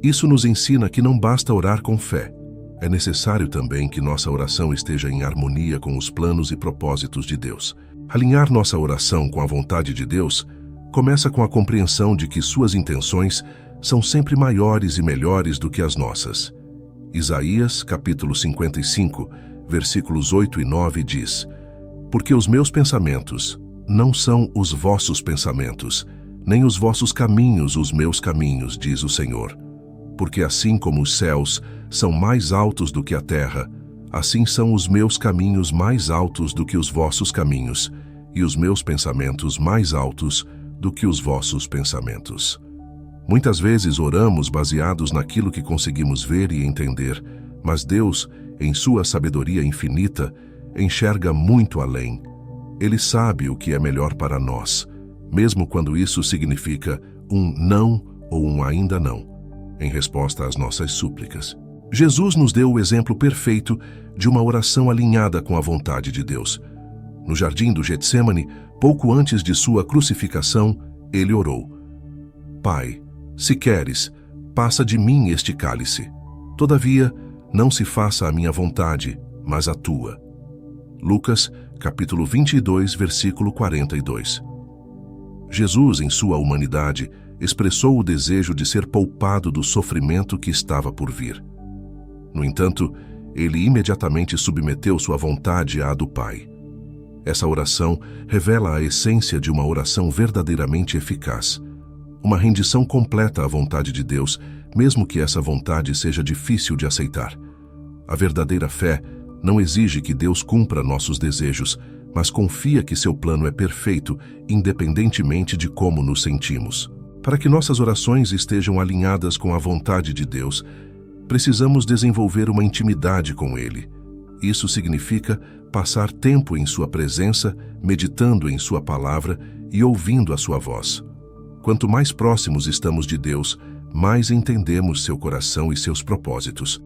Speaker 1: Isso nos ensina que não basta orar com fé. É necessário também que nossa oração esteja em harmonia com os planos e propósitos de Deus. Alinhar nossa oração com a vontade de Deus começa com a compreensão de que suas intenções são sempre maiores e melhores do que as nossas. Isaías, capítulo 55, versículos 8 e 9 diz: Porque os meus pensamentos não são os vossos pensamentos, nem os vossos caminhos os meus caminhos, diz o Senhor. Porque assim como os céus são mais altos do que a terra, assim são os meus caminhos mais altos do que os vossos caminhos, e os meus pensamentos mais altos do que os vossos pensamentos. Muitas vezes oramos baseados naquilo que conseguimos ver e entender, mas Deus, em sua sabedoria infinita, enxerga muito além. Ele sabe o que é melhor para nós, mesmo quando isso significa um não ou um ainda não, em resposta às nossas súplicas. Jesus nos deu o exemplo perfeito de uma oração alinhada com a vontade de Deus. No jardim do Getsêmani, pouco antes de sua crucificação, ele orou: Pai, se queres, passa de mim este cálice. Todavia, não se faça a minha vontade, mas a tua. Lucas, capítulo 22, versículo 42. Jesus, em sua humanidade, expressou o desejo de ser poupado do sofrimento que estava por vir. No entanto, ele imediatamente submeteu sua vontade à do Pai. Essa oração revela a essência de uma oração verdadeiramente eficaz. Uma rendição completa à vontade de Deus, mesmo que essa vontade seja difícil de aceitar. A verdadeira fé não exige que Deus cumpra nossos desejos, mas confia que seu plano é perfeito, independentemente de como nos sentimos. Para que nossas orações estejam alinhadas com a vontade de Deus, precisamos desenvolver uma intimidade com Ele. Isso significa passar tempo em sua presença, meditando em sua palavra e ouvindo a sua voz. Quanto mais próximos estamos de Deus, mais entendemos seu coração e seus propósitos.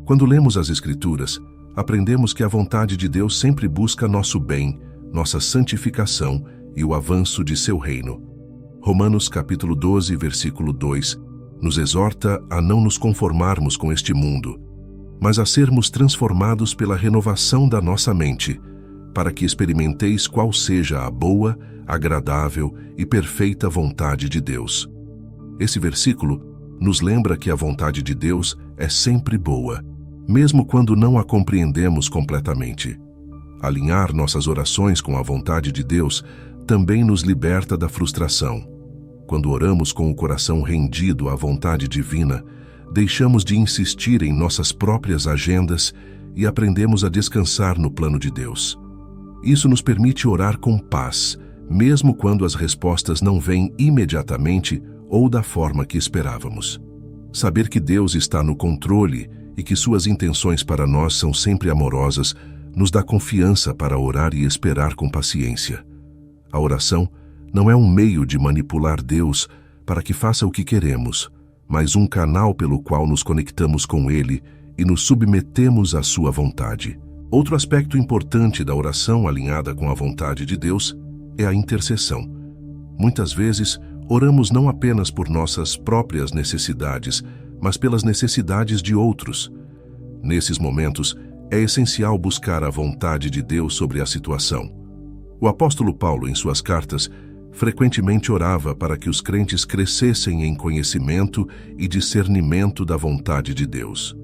Speaker 1: Quando lemos as Escrituras, aprendemos que a vontade de Deus sempre busca nosso bem, nossa santificação e o avanço de seu reino. Romanos capítulo 12, versículo 2, nos exorta a não nos conformarmos com este mundo, mas a sermos transformados pela renovação da nossa mente, para que experimenteis qual seja a boa, agradável e perfeita vontade de Deus. Esse versículo nos lembra que a vontade de Deus é sempre boa, mesmo quando não a compreendemos completamente. Alinhar nossas orações com a vontade de Deus também nos liberta da frustração. Quando oramos com o coração rendido à vontade divina, deixamos de insistir em nossas próprias agendas e aprendemos a descansar no plano de Deus. Isso nos permite orar com paz, mesmo quando as respostas não vêm imediatamente ou da forma que esperávamos. Saber que Deus está no controle e que suas intenções para nós são sempre amorosas nos dá confiança para orar e esperar com paciência. A oração não é um meio de manipular Deus para que faça o que queremos, mas um canal pelo qual nos conectamos com Ele e nos submetemos à sua vontade. Outro aspecto importante da oração alinhada com a vontade de Deus é a intercessão. Muitas vezes, oramos não apenas por nossas próprias necessidades, mas pelas necessidades de outros. Nesses momentos, é essencial buscar a vontade de Deus sobre a situação. O apóstolo Paulo, em suas cartas, frequentemente orava para que os crentes crescessem em conhecimento e discernimento da vontade de Deus.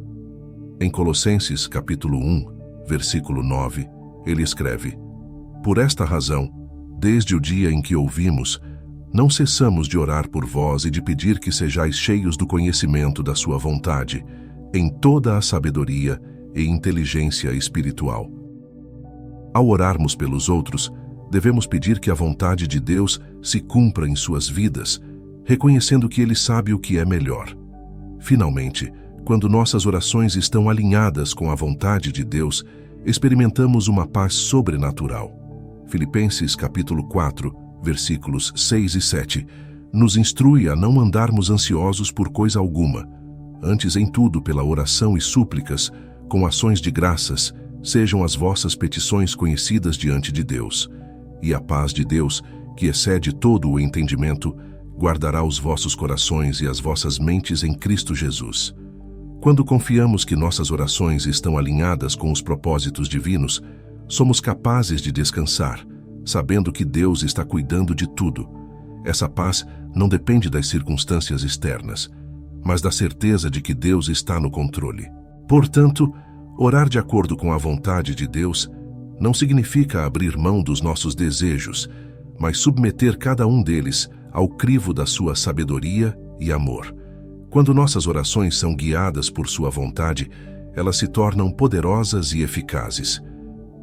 Speaker 1: Em Colossenses, capítulo 1, versículo 9, ele escreve: "Por esta razão, desde o dia em que ouvimos, não cessamos de orar por vós e de pedir que sejais cheios do conhecimento da sua vontade, em toda a sabedoria e inteligência espiritual." Ao orarmos pelos outros, devemos pedir que a vontade de Deus se cumpra em suas vidas, reconhecendo que Ele sabe o que é melhor. Finalmente, quando nossas orações estão alinhadas com a vontade de Deus, experimentamos uma paz sobrenatural. Filipenses capítulo 4, versículos 6 e 7, nos instrui a não andarmos ansiosos por coisa alguma, antes em tudo pela oração e súplicas, com ações de graças, sejam as vossas petições conhecidas diante de Deus. E a paz de Deus, que excede todo o entendimento, guardará os vossos corações e as vossas mentes em Cristo Jesus. Quando confiamos que nossas orações estão alinhadas com os propósitos divinos, somos capazes de descansar, sabendo que Deus está cuidando de tudo. Essa paz não depende das circunstâncias externas, mas da certeza de que Deus está no controle. Portanto, orar de acordo com a vontade de Deus não significa abrir mão dos nossos desejos, mas submeter cada um deles ao crivo da sua sabedoria e amor. Quando nossas orações são guiadas por sua vontade, elas se tornam poderosas e eficazes.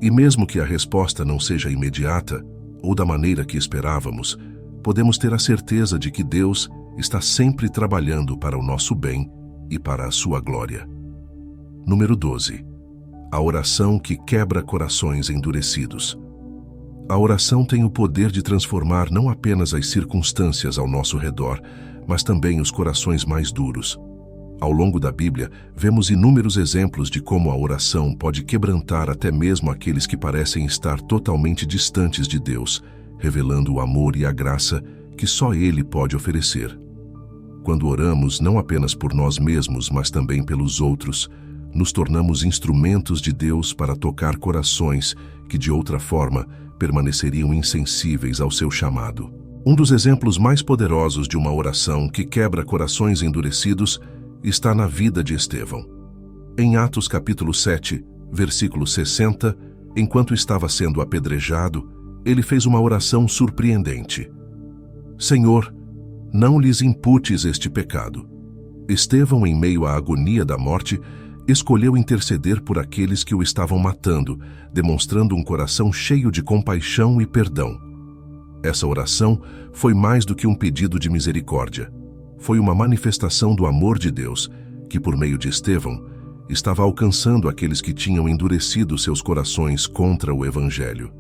Speaker 1: E mesmo que a resposta não seja imediata, ou da maneira que esperávamos, podemos ter a certeza de que Deus está sempre trabalhando para o nosso bem e para a sua glória. Número 12. A oração que quebra corações endurecidos. A oração tem o poder de transformar não apenas as circunstâncias ao nosso redor, mas também os corações mais duros. Ao longo da Bíblia, vemos inúmeros exemplos de como a oração pode quebrantar até mesmo aqueles que parecem estar totalmente distantes de Deus, revelando o amor e a graça que só Ele pode oferecer. Quando oramos não apenas por nós mesmos, mas também pelos outros, nos tornamos instrumentos de Deus para tocar corações que, de outra forma, permaneceriam insensíveis ao seu chamado. Um dos exemplos mais poderosos de uma oração que quebra corações endurecidos está na vida de Estevão. Em Atos capítulo 7, versículo 60, enquanto estava sendo apedrejado, ele fez uma oração surpreendente. "Senhor, não lhes imputes este pecado." Estevão, em meio à agonia da morte, escolheu interceder por aqueles que o estavam matando, demonstrando um coração cheio de compaixão e perdão. Essa oração foi mais do que um pedido de misericórdia. Foi uma manifestação do amor de Deus, que por meio de Estevão, estava alcançando aqueles que tinham endurecido seus corações contra o Evangelho.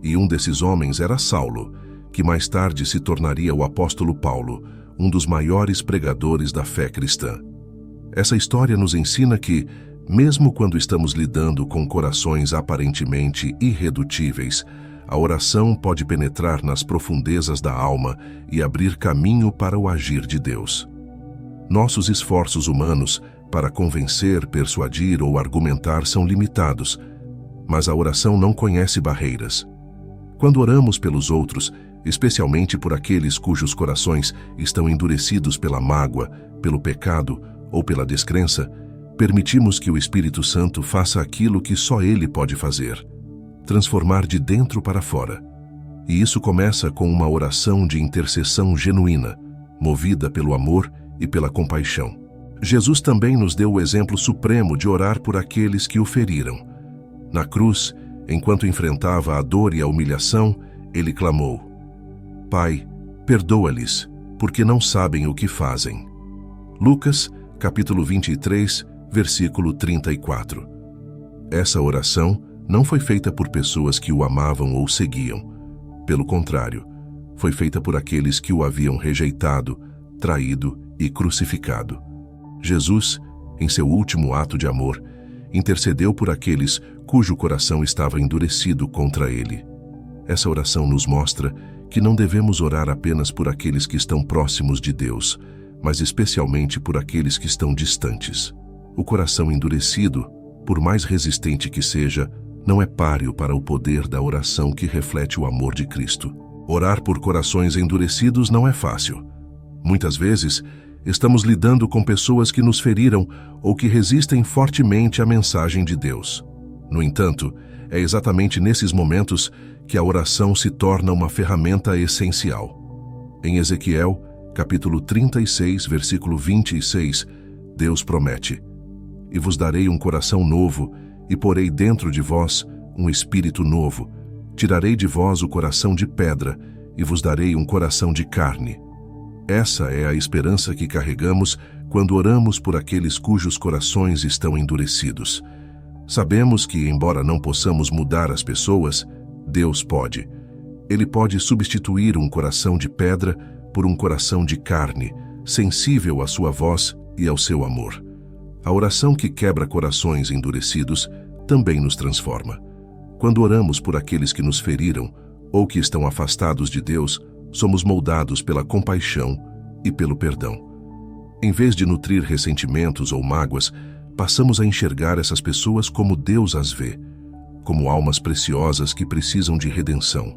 Speaker 1: E um desses homens era Saulo, que mais tarde se tornaria o apóstolo Paulo, um dos maiores pregadores da fé cristã. Essa história nos ensina que, mesmo quando estamos lidando com corações aparentemente irredutíveis, a oração pode penetrar nas profundezas da alma e abrir caminho para o agir de Deus. Nossos esforços humanos para convencer, persuadir ou argumentar são limitados, mas a oração não conhece barreiras. Quando oramos pelos outros, especialmente por aqueles cujos corações estão endurecidos pela mágoa, pelo pecado ou pela descrença, permitimos que o Espírito Santo faça aquilo que só Ele pode fazer: transformar de dentro para fora. E isso começa com uma oração de intercessão genuína, movida pelo amor e pela compaixão. Jesus também nos deu o exemplo supremo de orar por aqueles que o feriram. Na cruz, enquanto enfrentava a dor e a humilhação, ele clamou: "Pai, perdoa-lhes, porque não sabem o que fazem. Lucas, capítulo 23, versículo 34. Essa oração não foi feita por pessoas que o amavam ou seguiam. Pelo contrário, foi feita por aqueles que o haviam rejeitado, traído e crucificado. Jesus, em seu último ato de amor, intercedeu por aqueles cujo coração estava endurecido contra ele. Essa oração nos mostra que não devemos orar apenas por aqueles que estão próximos de Deus, mas especialmente por aqueles que estão distantes. O coração endurecido, por mais resistente que seja, não é páreo para o poder da oração que reflete o amor de Cristo. Orar por corações endurecidos não é fácil. Muitas vezes, estamos lidando com pessoas que nos feriram ou que resistem fortemente à mensagem de Deus. No entanto, é exatamente nesses momentos que a oração se torna uma ferramenta essencial. Em Ezequiel, capítulo 36, versículo 26, Deus promete: "E vos darei um coração novo, e porei dentro de vós um espírito novo. Tirarei de vós o coração de pedra, e vos darei um coração de carne." Essa é a esperança que carregamos quando oramos por aqueles cujos corações estão endurecidos. Sabemos que, embora não possamos mudar as pessoas, Deus pode. Ele pode substituir um coração de pedra por um coração de carne, sensível à sua voz e ao seu amor. A oração que quebra corações endurecidos também nos transforma. Quando oramos por aqueles que nos feriram ou que estão afastados de Deus, somos moldados pela compaixão e pelo perdão. Em vez de nutrir ressentimentos ou mágoas, passamos a enxergar essas pessoas como Deus as vê, como almas preciosas que precisam de redenção.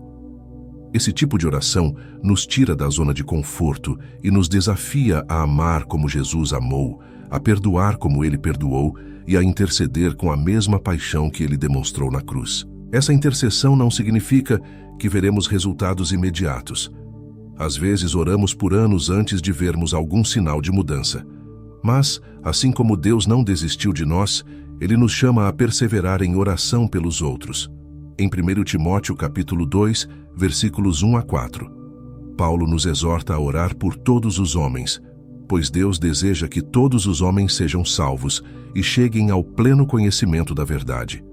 Speaker 1: Esse tipo de oração nos tira da zona de conforto e nos desafia a amar como Jesus amou, a perdoar como Ele perdoou e a interceder com a mesma paixão que Ele demonstrou na cruz. Essa intercessão não significa que veremos resultados imediatos. Às vezes oramos por anos antes de vermos algum sinal de mudança. Mas, assim como Deus não desistiu de nós, Ele nos chama a perseverar em oração pelos outros. Em 1 Timóteo capítulo 2, versículos 1 a 4, Paulo nos exorta a orar por todos os homens, pois Deus deseja que todos os homens sejam salvos e cheguem ao pleno conhecimento da verdade.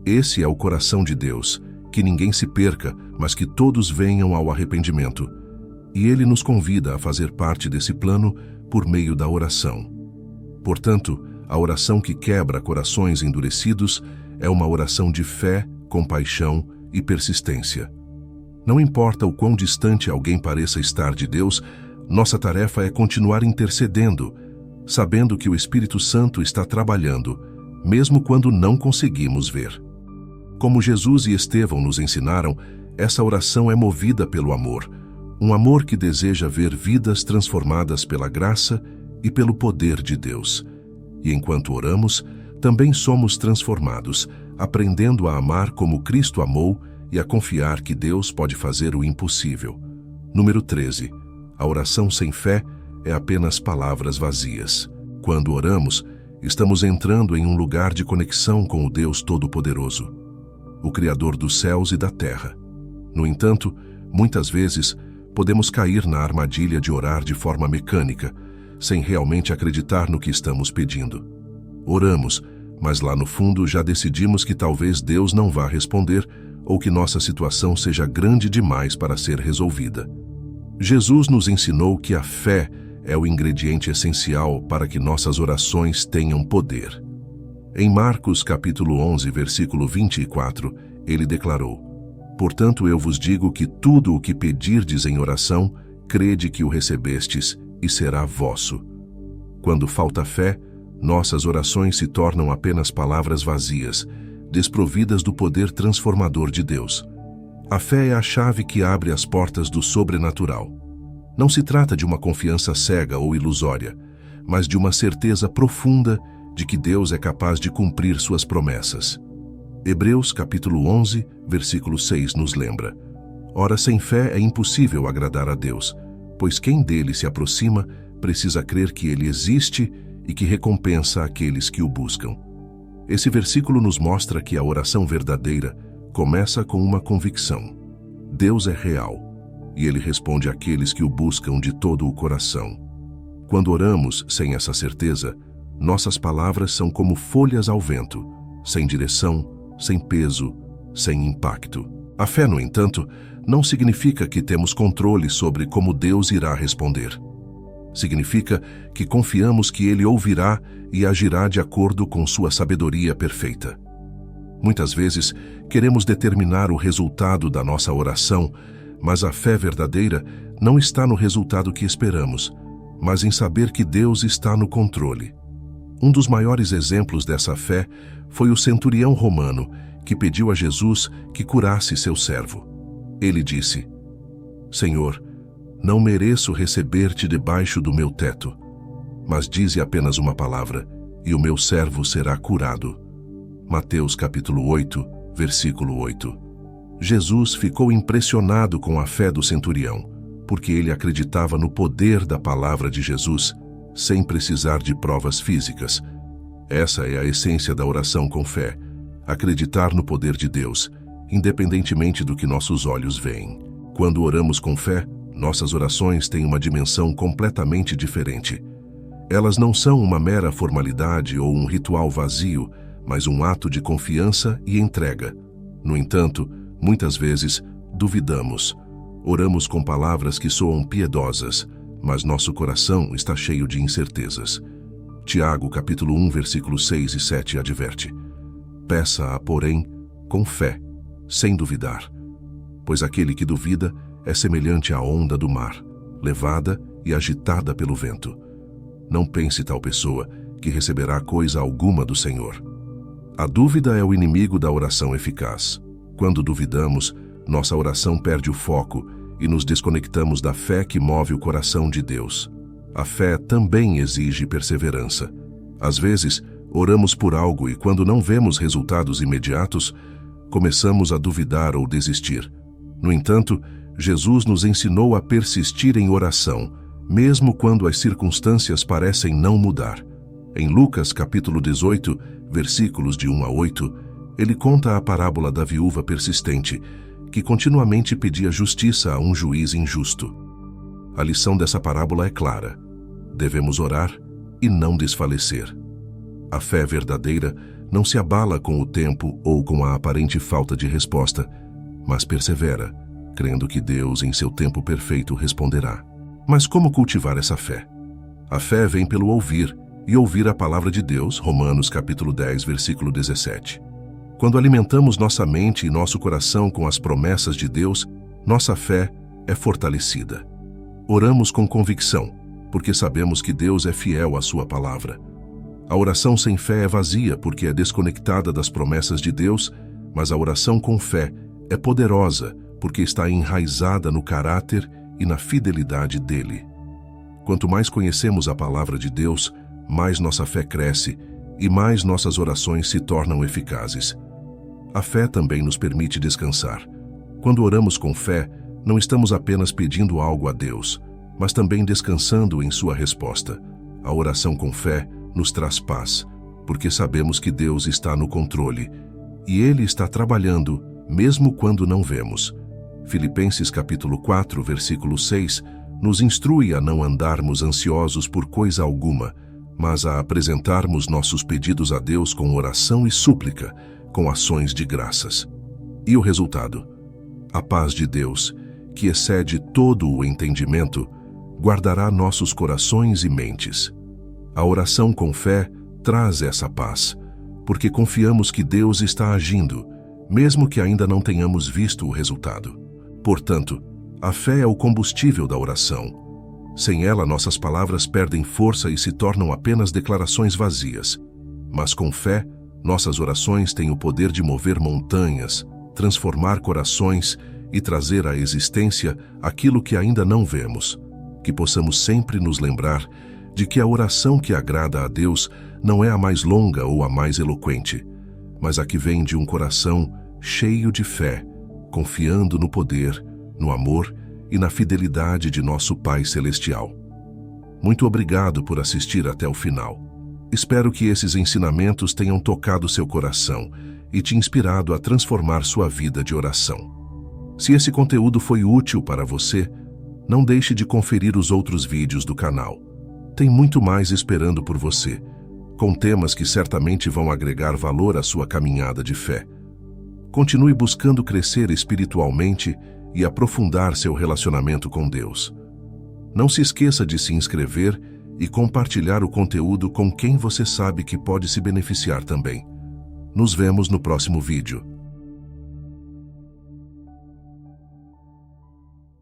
Speaker 1: Esse é o coração de Deus, que ninguém se perca, mas que todos venham ao arrependimento. E Ele nos convida a fazer parte desse plano por meio da oração. Portanto, a oração que quebra corações endurecidos é uma oração de fé, compaixão e persistência. Não importa o quão distante alguém pareça estar de Deus, nossa tarefa é continuar intercedendo, sabendo que o Espírito Santo está trabalhando, mesmo quando não conseguimos ver. Como Jesus e Estevão nos ensinaram, essa oração é movida pelo amor, um amor que deseja ver vidas transformadas pela graça e pelo poder de Deus. E enquanto oramos, também somos transformados, aprendendo a amar como Cristo amou e a confiar que Deus pode fazer o impossível. Número 13. A oração sem fé é apenas palavras vazias. Quando oramos, estamos entrando em um lugar de conexão com o Deus Todo-Poderoso, o Criador dos céus e da terra. No entanto, muitas vezes, podemos cair na armadilha de orar de forma mecânica, sem realmente acreditar no que estamos pedindo. Oramos, mas lá no fundo já decidimos que talvez Deus não vá responder ou que nossa situação seja grande demais para ser resolvida. Jesus nos ensinou que a fé é o ingrediente essencial para que nossas orações tenham poder. Em Marcos capítulo 11, versículo 24, ele declarou: "Portanto eu vos digo que tudo o que pedirdes em oração, crede que o recebestes e será vosso." Quando falta fé, nossas orações se tornam apenas palavras vazias, desprovidas do poder transformador de Deus. A fé é a chave que abre as portas do sobrenatural. Não se trata de uma confiança cega ou ilusória, mas de uma certeza profunda de que Deus é capaz de cumprir suas promessas. Hebreus capítulo 11, versículo 6 nos lembra: "Ora, sem fé é impossível agradar a Deus, pois quem dele se aproxima precisa crer que ele existe e que recompensa aqueles que o buscam." Esse versículo nos mostra que a oração verdadeira começa com uma convicção: Deus é real, e Ele responde àqueles que o buscam de todo o coração. Quando oramos sem essa certeza, nossas palavras são como folhas ao vento, sem direção, sem peso, sem impacto. A fé, no entanto, não significa que temos controle sobre como Deus irá responder. Significa que confiamos que Ele ouvirá e agirá de acordo com sua sabedoria perfeita. Muitas vezes, queremos determinar o resultado da nossa oração, mas a fé verdadeira não está no resultado que esperamos, mas em saber que Deus está no controle. Um dos maiores exemplos dessa fé foi o centurião romano, que pediu a Jesus que curasse seu servo. Ele disse: Senhor, não mereço receber-te debaixo do meu teto, mas dize apenas uma palavra, e o meu servo será curado. Mateus capítulo 8, versículo 8. Jesus ficou impressionado com a fé do centurião, porque ele acreditava no poder da palavra de Jesus, sem precisar de provas físicas. Essa é a essência da oração com fé, acreditar no poder de Deus, independentemente do que nossos olhos veem. Quando oramos com fé, nossas orações têm uma dimensão completamente diferente. Elas não são uma mera formalidade ou um ritual vazio, mas um ato de confiança e entrega. No entanto, muitas vezes, duvidamos. Oramos com palavras que soam piedosas, mas nosso coração está cheio de incertezas. Tiago, capítulo 1, versículos 6 e 7 adverte: Peça-a, porém, com fé, sem duvidar. Pois aquele que duvida é semelhante à onda do mar, levada e agitada pelo vento. Não pense tal pessoa que receberá coisa alguma do Senhor. A dúvida é o inimigo da oração eficaz. Quando duvidamos, nossa oração perde o foco e nos desconectamos da fé que move o coração de Deus. A fé também exige perseverança. Às vezes, oramos por algo e quando não vemos resultados imediatos, começamos a duvidar ou desistir. No entanto, Jesus nos ensinou a persistir em oração, mesmo quando as circunstâncias parecem não mudar. Em Lucas capítulo 18, versículos de 1 a 8, ele conta a parábola da viúva persistente, que continuamente pedia justiça a um juiz injusto. A lição dessa parábola é clara: devemos orar e não desfalecer. A fé verdadeira não se abala com o tempo ou com a aparente falta de resposta, mas persevera, crendo que Deus, em seu tempo perfeito, responderá. Mas como cultivar essa fé? A fé vem pelo ouvir, e ouvir a palavra de Deus, Romanos capítulo 10, versículo 17. Quando alimentamos nossa mente e nosso coração com as promessas de Deus, nossa fé é fortalecida. Oramos com convicção, porque sabemos que Deus é fiel à sua palavra. A oração sem fé é vazia, porque é desconectada das promessas de Deus, mas a oração com fé é poderosa, porque está enraizada no caráter e na fidelidade dele. Quanto mais conhecemos a palavra de Deus, mais nossa fé cresce e mais nossas orações se tornam eficazes. A fé também nos permite descansar. Quando oramos com fé, não estamos apenas pedindo algo a Deus, mas também descansando em sua resposta. A oração com fé nos traz paz, porque sabemos que Deus está no controle e Ele está trabalhando, mesmo quando não vemos. Filipenses capítulo 4, versículo 6, nos instrui a não andarmos ansiosos por coisa alguma, mas a apresentarmos nossos pedidos a Deus com oração e súplica, com ações de graças. E o resultado? A paz de Deus, que excede todo o entendimento, guardará nossos corações e mentes. A oração com fé traz essa paz, porque confiamos que Deus está agindo, mesmo que ainda não tenhamos visto o resultado. Portanto, a fé é o combustível da oração. Sem ela, nossas palavras perdem força e se tornam apenas declarações vazias. Mas com fé, nossas orações têm o poder de mover montanhas, transformar corações e trazer à existência aquilo que ainda não vemos. Que possamos sempre nos lembrar de que a oração que agrada a Deus não é a mais longa ou a mais eloquente, mas a que vem de um coração cheio de fé, confiando no poder, no amor e na fidelidade de nosso Pai Celestial. Muito obrigado por assistir até o final. Espero que esses ensinamentos tenham tocado seu coração e te inspirado a transformar sua vida de oração. Se esse conteúdo foi útil para você, não deixe de conferir os outros vídeos do canal. Tem muito mais esperando por você, com temas que certamente vão agregar valor à sua caminhada de fé. Continue buscando crescer espiritualmente e aprofundar seu relacionamento com Deus. Não se esqueça de se inscrever e compartilhar o conteúdo com quem você sabe que pode se beneficiar também. Nos vemos no próximo vídeo.